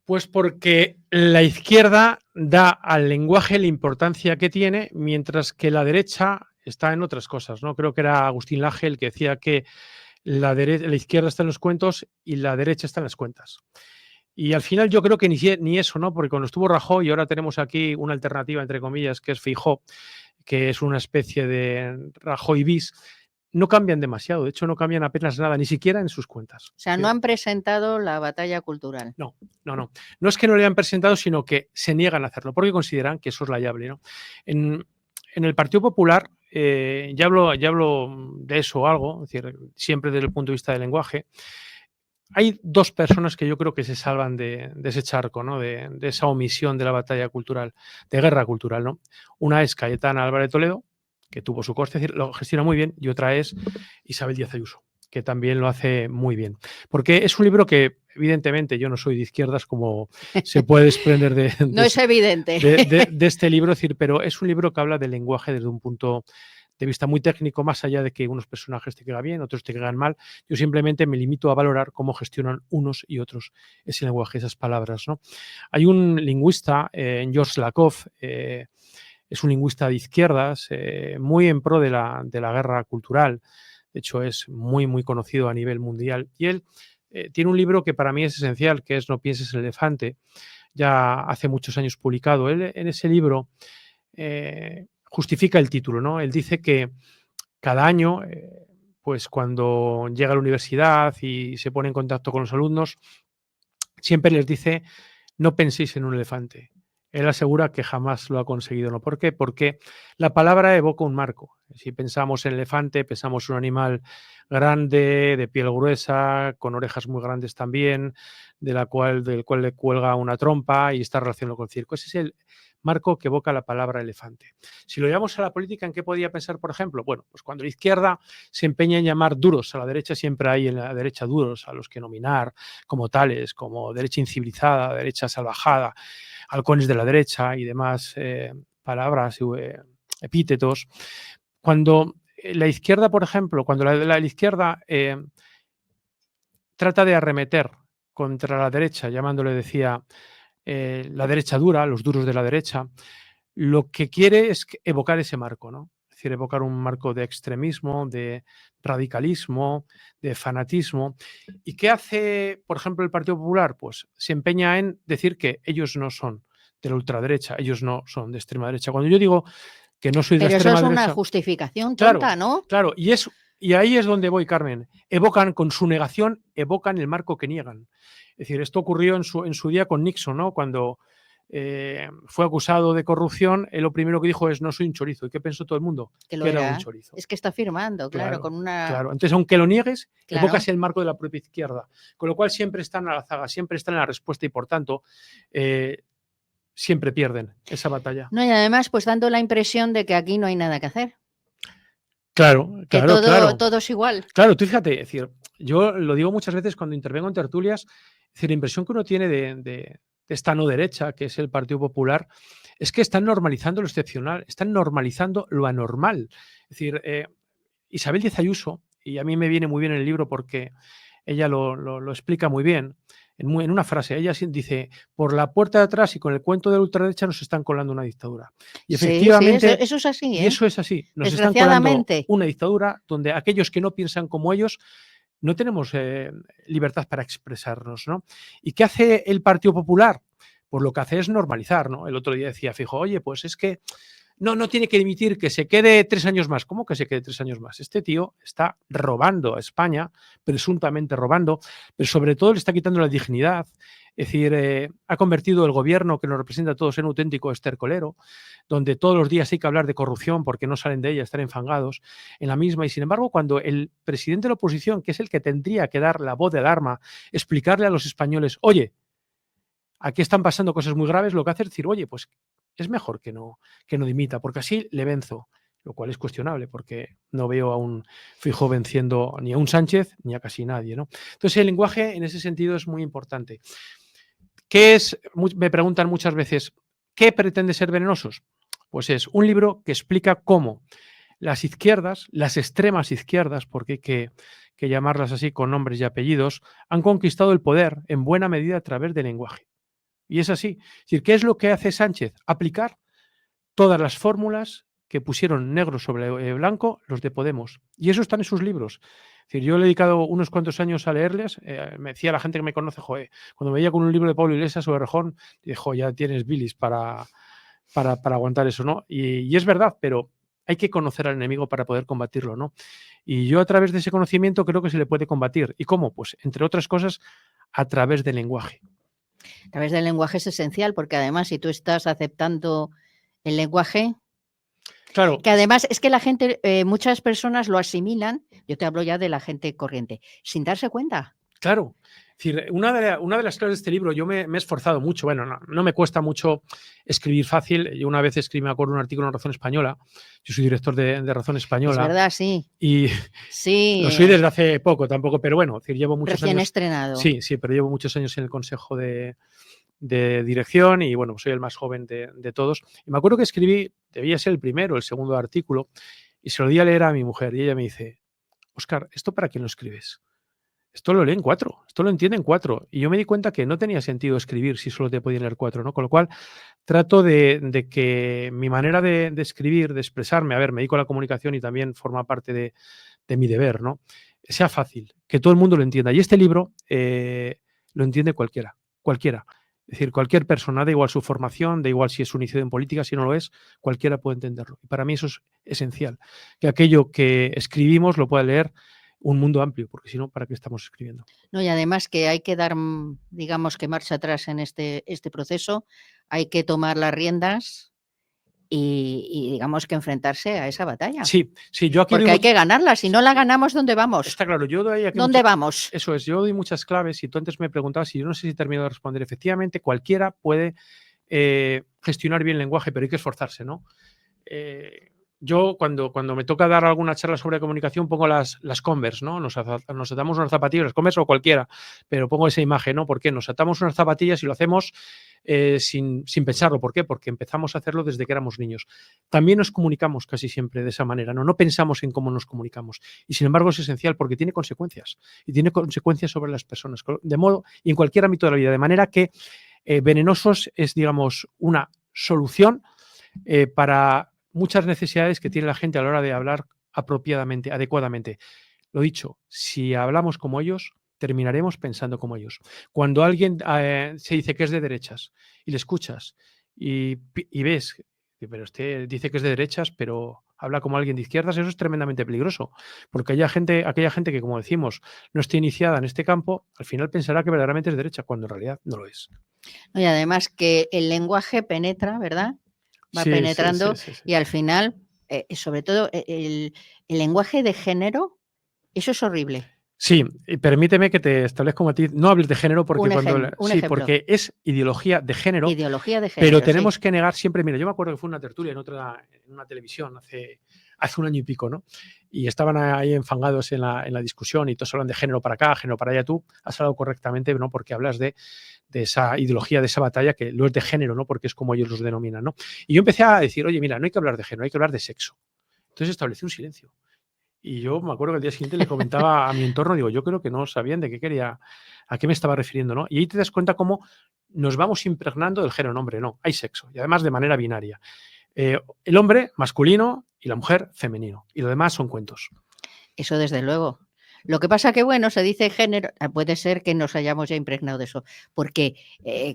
Pues porque la izquierda da al lenguaje la importancia que tiene, mientras que la derecha está en otras cosas, ¿no? Creo que era Agustín Laje el que decía que la izquierda está en los cuentos y la derecha está en las cuentas. Y al final yo creo que ni eso, ¿no? Porque cuando estuvo Rajoy y ahora tenemos aquí una alternativa, entre comillas, que es Feijóo, que es una especie de Rajoy bis, no cambian demasiado. De hecho, no cambian apenas nada, ni siquiera en sus cuentas. O sea, no han presentado la batalla cultural. No. No es que no le hayan presentado, sino que se niegan a hacerlo, porque consideran que eso es la llave, ¿no? En el Partido Popular, ya hablo de eso algo, es decir, siempre desde el punto de vista del lenguaje. Hay dos personas que yo creo que se salvan de ese charco, ¿no? De esa omisión de la batalla cultural, de guerra cultural, ¿no? Una es Cayetana Álvarez de Toledo, que tuvo su coste, es decir, lo gestiona muy bien, y otra es Isabel Díaz Ayuso, que también lo hace muy bien. Porque es un libro que, evidentemente, yo no soy de izquierdas, como se puede desprender No es evidente. de este libro, es decir, pero es un libro que habla del lenguaje desde un punto de vista muy técnico, más allá de que unos personajes te caigan bien, otros te caigan mal. Yo simplemente me limito a valorar cómo gestionan unos y otros ese lenguaje, esas palabras, ¿no? Hay un lingüista, George Lakoff, es un lingüista de izquierdas, muy en pro de la guerra cultural. De hecho, es muy, muy conocido a nivel mundial. Y él tiene un libro que para mí es esencial, que es No pienses en el elefante, ya hace muchos años publicado. Él en ese libro justifica el título, ¿no? Él dice que cada año, pues cuando llega a la universidad y se pone en contacto con los alumnos, siempre les dice, no penséis en un elefante. Él asegura que jamás lo ha conseguido, ¿no? ¿Por qué? Porque la palabra evoca un marco. Si pensamos en elefante, pensamos en un animal grande, de piel gruesa, con orejas muy grandes también, del cual le cuelga una trompa y está relacionado con el circo. Ese es el marco que evoca la palabra elefante. Si lo llevamos a la política, ¿en qué podría pensar, por ejemplo? Bueno, pues cuando la izquierda se empeña en llamar duros a la derecha, siempre hay en la derecha duros a los que nominar como tales, como derecha incivilizada, derecha salvajada, halcones de la derecha y demás palabras, epítetos. Cuando la izquierda, por ejemplo, cuando la izquierda trata de arremeter contra la derecha, llamándole, decía, la derecha dura, los duros de la derecha, lo que quiere es evocar ese marco, ¿no? Es decir, evocar un marco de extremismo, de radicalismo, de fanatismo. ¿Y qué hace, por ejemplo, el Partido Popular? Pues se empeña en decir que ellos no son de la ultraderecha, ellos no son de extrema derecha. Cuando yo digo que no soy de Pero extrema eso es derecha... una justificación tonta, Claro, ¿no? claro, y ahí es donde voy, Carmen. Evocan, con su negación, evocan el marco que niegan. Es decir, esto ocurrió en su día con Nixon, ¿no? Cuando fue acusado de corrupción, él lo primero que dijo es: no soy un chorizo. ¿Y qué pensó todo el mundo? Que lo Que era era. un chorizo. Es que está firmando, claro, con una... Claro, entonces aunque lo niegues, Claro. evocas el marco de la propia izquierda, con lo cual siempre están a la zaga, siempre están en la respuesta y por tanto siempre pierden esa batalla. No, y además pues dando la impresión de que aquí no hay nada que hacer, Claro, que claro, claro. todo es igual. Claro, tú fíjate, es decir, yo lo digo muchas veces cuando intervengo en tertulias, es decir, la impresión que uno tiene de esta no derecha, que es el Partido Popular, es que están normalizando lo excepcional, están normalizando lo anormal. Es decir, Isabel Díaz Ayuso, y a mí me viene muy bien el libro porque ella lo explica muy bien, en una frase, ella dice: por la puerta de atrás y con el cuento de la ultraderecha nos están colando una dictadura. Y Sí, efectivamente, eso es así, y eso es así, nos están colando Desgraciadamente. una dictadura donde aquellos que no piensan como ellos no tenemos libertad para expresarnos, ¿no? ¿Y qué hace el Partido Popular? Pues lo que hace es normalizar, ¿no? El otro día decía Feijóo: oye, pues es que no tiene que dimitir, que se quede 3 años más. ¿Cómo que se quede 3 años más? Este tío está robando a España, presuntamente robando, pero sobre todo le está quitando la dignidad. Es decir, ha convertido el gobierno que nos representa a todos en un auténtico estercolero, donde todos los días hay que hablar de corrupción porque no salen de ella, están enfangados en la misma. Y sin embargo, cuando el presidente de la oposición, que es el que tendría que dar la voz de alarma, explicarle a los españoles: oye, aquí están pasando cosas muy graves, lo que hace es decir: oye, pues es mejor que no dimita, porque así le venzo, lo cual es cuestionable, porque no veo a un Feijóo venciendo ni a un Sánchez ni a casi nadie, ¿no? Entonces el lenguaje en ese sentido es muy importante. ¿Qué es? Me preguntan muchas veces, ¿qué pretende ser Venenosos? Pues es un libro que explica cómo las izquierdas, las extremas izquierdas, porque hay que llamarlas así con nombres y apellidos, han conquistado el poder en buena medida a través del lenguaje. Y es así. Es decir, ¿qué es lo que hace Sánchez? Aplicar todas las fórmulas que pusieron negro sobre blanco los de Podemos. Y eso está en sus libros. Es decir, yo le he dedicado unos cuantos años a leerles. Me decía la gente que me conoce: joder, cuando me veía con un libro de Pablo Iglesias o de Rejón, dijo: ya tienes bilis para aguantar eso, ¿no? Y es verdad, pero hay que conocer al enemigo para poder combatirlo, ¿no? Y yo a través de ese conocimiento creo que se le puede combatir. ¿Y cómo? Pues entre otras cosas, a través del lenguaje. A través del lenguaje es esencial, porque además si tú estás aceptando el lenguaje, Claro. que además es que la gente, muchas personas lo asimilan, yo te hablo ya de la gente corriente, sin darse cuenta. Claro. Es decir, una de las claves de este libro, yo me he esforzado mucho, bueno, no me cuesta mucho escribir fácil. Yo una vez escribí, me acuerdo, un artículo en Razón Española. Yo soy director de Razón Española. Es verdad, sí. Y sí, lo soy desde hace poco tampoco, pero bueno, es decir, llevo muchos recién años. estrenado. Sí, pero llevo muchos años en el consejo de dirección y bueno, soy el más joven de todos. Y me acuerdo que escribí, debía ser el primero o el segundo artículo, y se lo di a leer a mi mujer y ella me dice: Óscar, ¿esto para quién lo escribes? Esto lo leen 4, esto lo entienden 4. Y yo me di cuenta que no tenía sentido escribir si solo te podían leer 4, ¿no? Con lo cual trato de que mi manera de escribir, de expresarme, a ver, me dedico a la comunicación y también forma parte de mi deber, ¿no? Sea fácil, que todo el mundo lo entienda. Y este libro lo entiende cualquiera. Es decir, cualquier persona, da igual su formación, da igual si es un iniciado en política, si no lo es, cualquiera puede entenderlo. Y para mí eso es esencial, que aquello que escribimos lo pueda leer un mundo amplio, porque si no, ¿para qué estamos escribiendo? No, y además que hay que dar, digamos, que marcha atrás en este proceso, hay que tomar las riendas y digamos que enfrentarse a esa batalla. Sí, yo aquí porque hay que ganarla, si no la ganamos, ¿dónde vamos? Está claro, yo doy aquí ¿Dónde vamos? Eso es, yo doy muchas claves y tú antes me preguntabas y yo no sé si termino de responder. Efectivamente, cualquiera puede gestionar bien el lenguaje, pero hay que esforzarse, ¿no? Yo cuando me toca dar alguna charla sobre comunicación pongo las Converse, ¿no? Nos atamos unas zapatillas, las Converse o cualquiera, pero pongo esa imagen, ¿no? ¿Por qué? Nos atamos unas zapatillas y lo hacemos sin pensarlo. ¿Por qué? Porque empezamos a hacerlo desde que éramos niños. También nos comunicamos casi siempre de esa manera, ¿no? No pensamos en cómo nos comunicamos. Y sin embargo es esencial porque tiene consecuencias. Y tiene consecuencias sobre las personas. De modo, y en cualquier ámbito de la vida. De manera que Venenosos es, digamos, una solución para muchas necesidades que tiene la gente a la hora de hablar apropiadamente, adecuadamente. Lo dicho, si hablamos como ellos, terminaremos pensando como ellos. Cuando alguien se dice que es de derechas y le escuchas y ves, pero usted dice que es de derechas, pero habla como alguien de izquierdas, eso es tremendamente peligroso, porque aquella gente que, como decimos, no esté iniciada en este campo, al final pensará que verdaderamente es derecha, cuando en realidad no lo es. Y además que el lenguaje penetra, ¿verdad? Va Sí, sí, penetrando sí, sí, sí. y al final, sobre todo el lenguaje de género, eso es horrible. Sí, y permíteme que te establezca un matiz. No hables de género porque Un sí, ejemplo. porque es ideología de género, Ideología de pero género, tenemos sí. que negar siempre. Mira, yo me acuerdo que fue una tertulia en una televisión hace un año y pico, ¿no? Y estaban ahí enfangados en la discusión y todos hablan de género para acá, género para allá. Tú has hablado correctamente, ¿no? Porque hablas de esa ideología, de esa batalla que no es de género, ¿no? Porque es como ellos los denominan, ¿no? Y yo empecé a decir, oye, mira, no hay que hablar de género, hay que hablar de sexo. Entonces establecí un silencio. Y yo me acuerdo que el día siguiente le comentaba a mi entorno, digo, yo creo que no sabían de qué quería, a qué me estaba refiriendo, ¿no? Y ahí te das cuenta cómo nos vamos impregnando del género. Hombre, no, hay sexo, y además de manera binaria. El hombre masculino y la mujer femenino, y lo demás son cuentos. Eso desde luego. Lo que pasa que, bueno, se dice género, puede ser que nos hayamos ya impregnado de eso, porque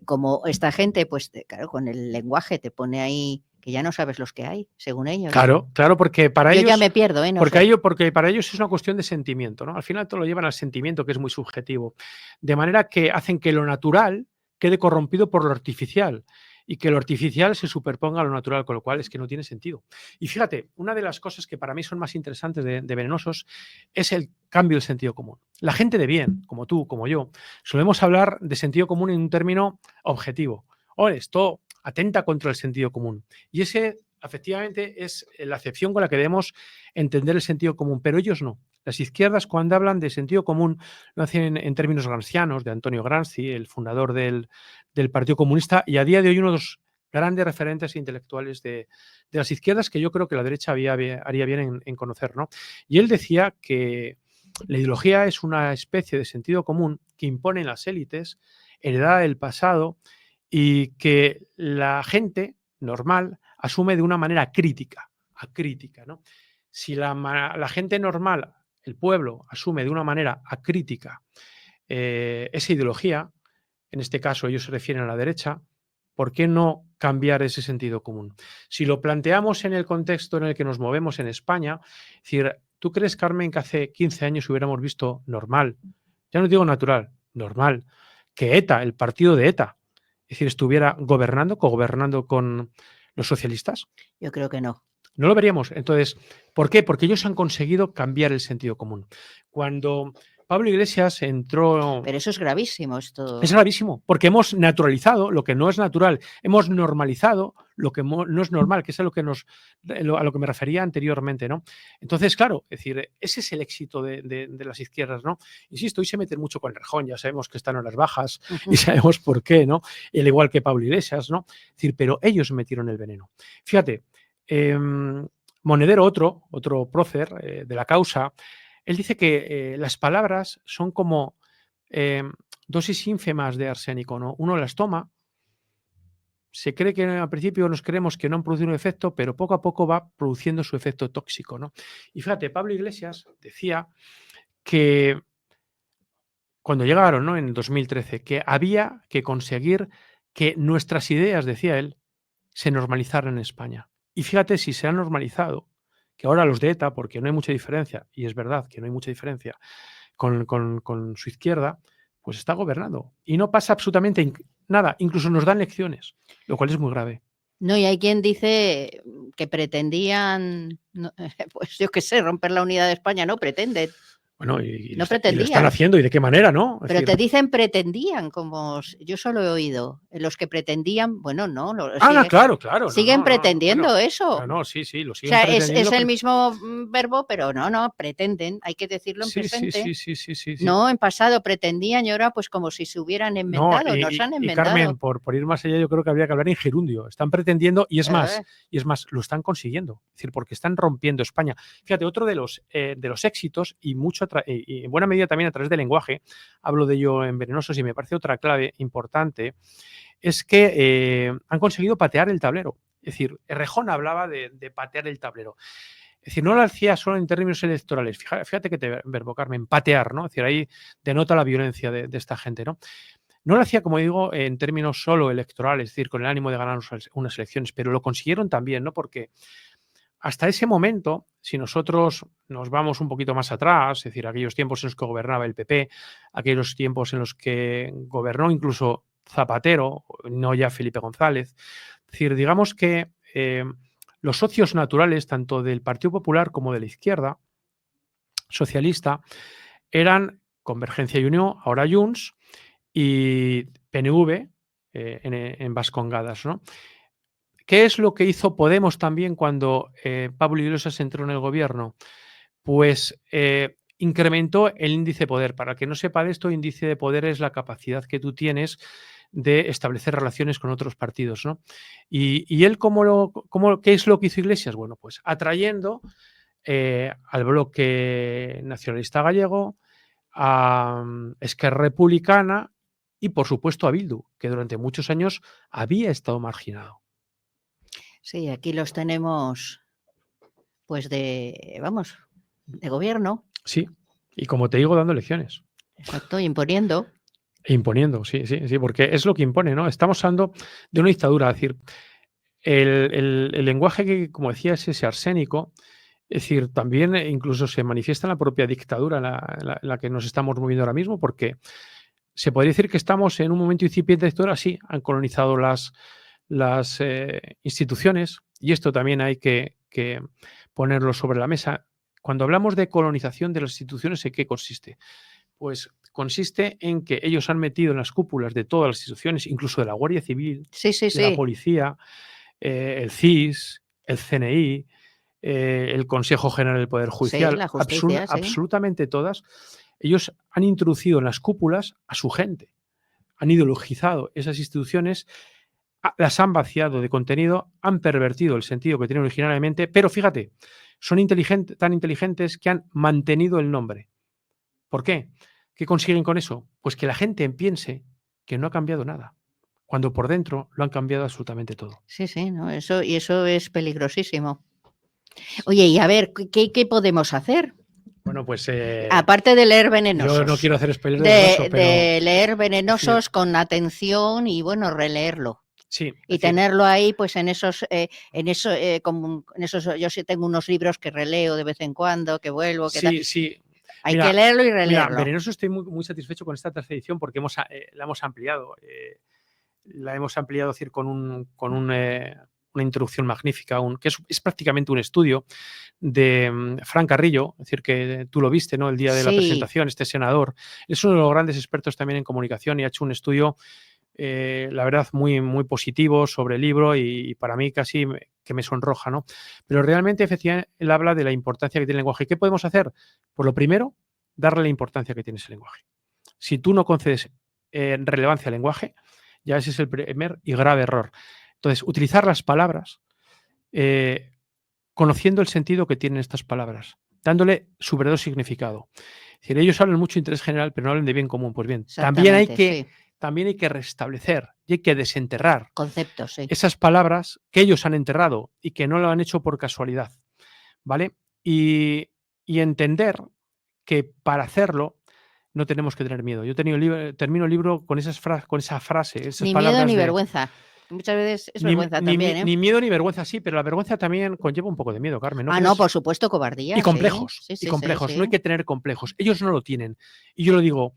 como esta gente, pues claro, con el lenguaje te pone ahí que ya no sabes los que hay, según ellos. Claro, claro, porque para Yo ellos... ya me pierdo, no porque, sé. porque para ellos es una cuestión de sentimiento, ¿no? Al final todo lo llevan al sentimiento, que es muy subjetivo. De manera que hacen que lo natural quede corrompido por lo artificial y que lo artificial se superponga a lo natural, con lo cual es que no tiene sentido. Y fíjate, una de las cosas que para mí son más interesantes de Venenosos es el cambio del sentido común. La gente de bien, como tú, como yo, solemos hablar de sentido común en un término objetivo. Esto atenta contra el sentido común. Y ese, efectivamente, es la acepción con la que debemos entender el sentido común, pero ellos no. Las izquierdas, cuando hablan de sentido común, lo hacen en términos gramscianos, de Antonio Gramsci, el fundador del Partido Comunista, y a día de hoy uno de los grandes referentes intelectuales de las izquierdas que yo creo que la derecha haría bien en conocer, ¿no? Y él decía que la ideología es una especie de sentido común que imponen las élites, heredada del pasado, y que la gente normal asume de una manera crítica, ¿no? Si la gente normal, el pueblo, asume de una manera acrítica esa ideología, en este caso ellos se refieren a la derecha, ¿por qué no cambiar ese sentido común? Si lo planteamos en el contexto en el que nos movemos en España, es decir, ¿tú crees, Carmen, que hace 15 años hubiéramos visto normal, ya no digo natural, normal, que ETA, el partido de ETA, es decir, estuviera cogobernando con los socialistas? Yo creo que no. No lo veríamos. Entonces, ¿por qué? Porque ellos han conseguido cambiar el sentido común. Cuando Pablo Iglesias entró... Pero eso es gravísimo. Esto... Es gravísimo, porque hemos naturalizado lo que no es natural, hemos normalizado lo que no es normal, que es a lo que me refería anteriormente, ¿no? Entonces, claro, es decir, ese es el éxito de las izquierdas, ¿no? Insisto, hoy se meten mucho con Errejón, ya sabemos que están en las bajas y sabemos por qué, ¿no? Al igual que Pablo Iglesias, ¿no? Es decir, pero ellos metieron el veneno. Fíjate, Monedero, otro prócer de la causa, él dice que las palabras son como dosis ínfimas de arsénico, ¿no? Uno las toma, se cree que al principio nos creemos que no han producido un efecto, pero poco a poco va produciendo su efecto tóxico, ¿no? Y fíjate, Pablo Iglesias decía que cuando llegaron, ¿no? En el 2013, que había que conseguir que nuestras ideas, decía él, se normalizaran en España. Y fíjate si se han normalizado, que ahora los de ETA, porque no hay mucha diferencia, y es verdad que no hay mucha diferencia con su izquierda, pues está gobernando. Y no pasa absolutamente nada, incluso nos dan lecciones, lo cual es muy grave. No, y hay quien dice que pretendían, pues yo qué sé, romper la unidad de España, no pretenden. Bueno, y no lo están haciendo, y de qué manera, ¿no? Pero te dicen pretendían, como yo solo he oído. Los que pretendían, bueno, no. Claro. Siguen pretendiendo eso. No, sí, lo siguen pretendiendo. O sea, es el mismo verbo, pero no, pretenden. Hay que decirlo en presente. Sí. No, en pasado pretendían y ahora pues como si se hubieran inventado, nos han inventado. Y Carmen, por ir más allá, yo creo que habría que hablar en gerundio. Están pretendiendo y es más, lo están consiguiendo. Es decir, porque están rompiendo España. Fíjate, otro de los éxitos y en buena medida también a través del lenguaje, hablo de ello en Venenosos y me parece otra clave importante, es que han conseguido patear el tablero. Es decir, Errejón hablaba de patear el tablero. Es decir, no lo hacía solo en términos electorales. Fíjate que te verbo, Carmen, patear, ¿no? Es decir, ahí denota la violencia de esta gente, ¿no? No lo hacía, como digo, en términos solo electorales, es decir, con el ánimo de ganar unas elecciones, pero lo consiguieron también, ¿no? Porque hasta ese momento, si nosotros nos vamos un poquito más atrás, es decir, aquellos tiempos en los que gobernaba el PP, aquellos tiempos en los que gobernó incluso Zapatero, no ya Felipe González. Es decir, digamos que los socios naturales, tanto del Partido Popular como de la izquierda socialista, eran Convergencia y Unió, ahora Junts, y PNV en Vascongadas, ¿no? ¿Qué es lo que hizo Podemos también cuando Pablo Iglesias entró en el gobierno? Pues incrementó el índice de poder. Para el que no sepa de esto, índice de poder es la capacidad que tú tienes de establecer relaciones con otros partidos, ¿no? Y él, ¿qué es lo que hizo Iglesias? Bueno, pues atrayendo al bloque nacionalista gallego, a Esquerra Republicana y, por supuesto, a Bildu, que durante muchos años había estado marginado. Sí, aquí los tenemos, pues de gobierno. Sí, y como te digo, dando lecciones. Exacto, imponiendo. Imponiendo, sí, porque es lo que impone, ¿no? Estamos hablando de una dictadura, es decir, el lenguaje que, como decía, es ese arsénico, es decir, también incluso se manifiesta en la propia dictadura en la que nos estamos moviendo ahora mismo, porque se podría decir que estamos en un momento incipiente de dictadura. Sí, han colonizado las instituciones, y esto también hay que ponerlo sobre la mesa. Cuando hablamos de colonización de las instituciones, ¿en qué consiste? Pues consiste en que ellos han metido en las cúpulas de todas las instituciones, incluso de la Guardia Civil, de la Policía, el CIS, el CNI, el Consejo General del Poder Judicial, la justicia, absolutamente todas. Ellos han introducido en las cúpulas a su gente, han ideologizado esas instituciones, las han vaciado de contenido, han pervertido el sentido que tienen originariamente, pero fíjate, son tan inteligentes que han mantenido el nombre. ¿Por qué? ¿Qué consiguen con eso? Pues que la gente piense que no ha cambiado nada, cuando por dentro lo han cambiado absolutamente todo. Sí, ¿no? Eso es peligrosísimo. Oye, y a ver, ¿qué podemos hacer? Bueno, pues aparte de leer venenosos. Yo no quiero hacer spoiler de leer venenosos con atención y bueno, releerlo. Sí. Y tenerlo ahí, pues en esos, yo sí tengo unos libros que releo de vez en cuando, que vuelvo, que tal. Sí. Hay que leerlo y releerlo. Mira, Venenoso, estoy muy satisfecho con esta tercera edición porque la hemos ampliado. La hemos ampliado, decir, con una introducción magnífica, que es prácticamente un estudio de Fran Carrillo, es decir, que tú lo viste, ¿no? El día de la presentación, este senador. Es uno de los grandes expertos también en comunicación y ha hecho un estudio, la verdad, muy positivo sobre el libro y para mí casi que me sonroja, ¿no? Pero realmente, efectivamente, él habla de la importancia que tiene el lenguaje. ¿Qué podemos hacer? Pues lo primero, darle la importancia que tiene ese lenguaje. Si tú no concedes relevancia al lenguaje, ya ese es el primer y grave error. Entonces, utilizar las palabras conociendo el sentido que tienen estas palabras, dándole su verdadero significado. Es decir, ellos hablan mucho de interés general, pero no hablan de bien común. Pues bien, también hay que restablecer y hay que desenterrar conceptos, esas palabras que ellos han enterrado y que no lo han hecho por casualidad, ¿vale? Y entender que para hacerlo no tenemos que tener miedo. Yo termino el libro con esa frase, esas ni palabras miedo ni vergüenza. Muchas veces es vergüenza también. Ni miedo ni vergüenza, sí, pero la vergüenza también conlleva un poco de miedo, Carmen. ¿No? No, por supuesto, cobardía. Y complejos. No hay que tener complejos. Ellos no lo tienen. Y yo lo digo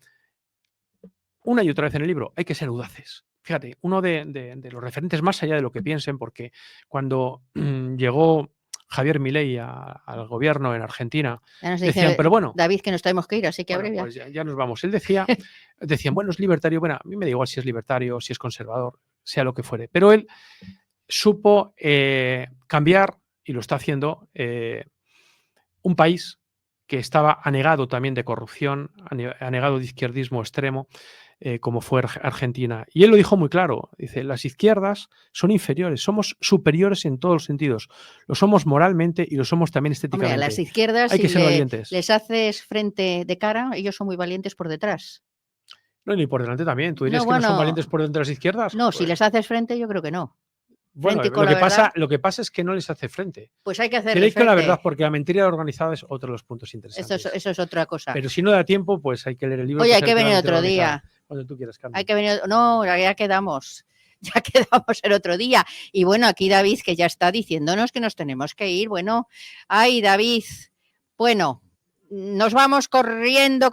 una y otra vez en el libro, hay que ser audaces. Fíjate, uno de los referentes más allá de lo que piensen, porque cuando llegó Javier Milei al gobierno en Argentina, decían, pero bueno, David, que nos tenemos que ir, así que bueno, pues ya nos vamos. Él decían, bueno, es libertario. Bueno, a mí me da igual si es libertario, si es conservador, sea lo que fuere. Pero él supo cambiar, y lo está haciendo, un país que estaba anegado también de corrupción, anegado de izquierdismo extremo, como fue Argentina. Y él lo dijo muy claro, dice, las izquierdas son inferiores, somos superiores en todos los sentidos. Lo somos moralmente y lo somos también estéticamente. Hombre, a las izquierdas, hay que ser valientes. Les haces frente de cara, ellos son muy valientes por detrás. No, ni por delante también. ¿Tú dirías que no son valientes por delante de las izquierdas? No, pues si les haces frente, yo creo que no. Bueno, lo que pasa es que no les hace frente. Pues hay que hacerles frente. Que la verdad, porque la mentira organizada es otro de los puntos interesantes. Eso es otra cosa. Pero si no da tiempo, pues hay que leer el libro. Oye, hay que venir otro día. Cuando tú quieras, Carmen. Hay que venir. No, ya quedamos. Ya quedamos el otro día. Y bueno, aquí David, que ya está diciéndonos que nos tenemos que ir. Bueno, ay, David. Bueno, nos vamos corriendo.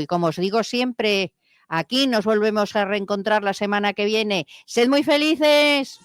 Y como os digo siempre, Aquí nos volvemos a reencontrar la semana que viene. ¡Sed muy felices!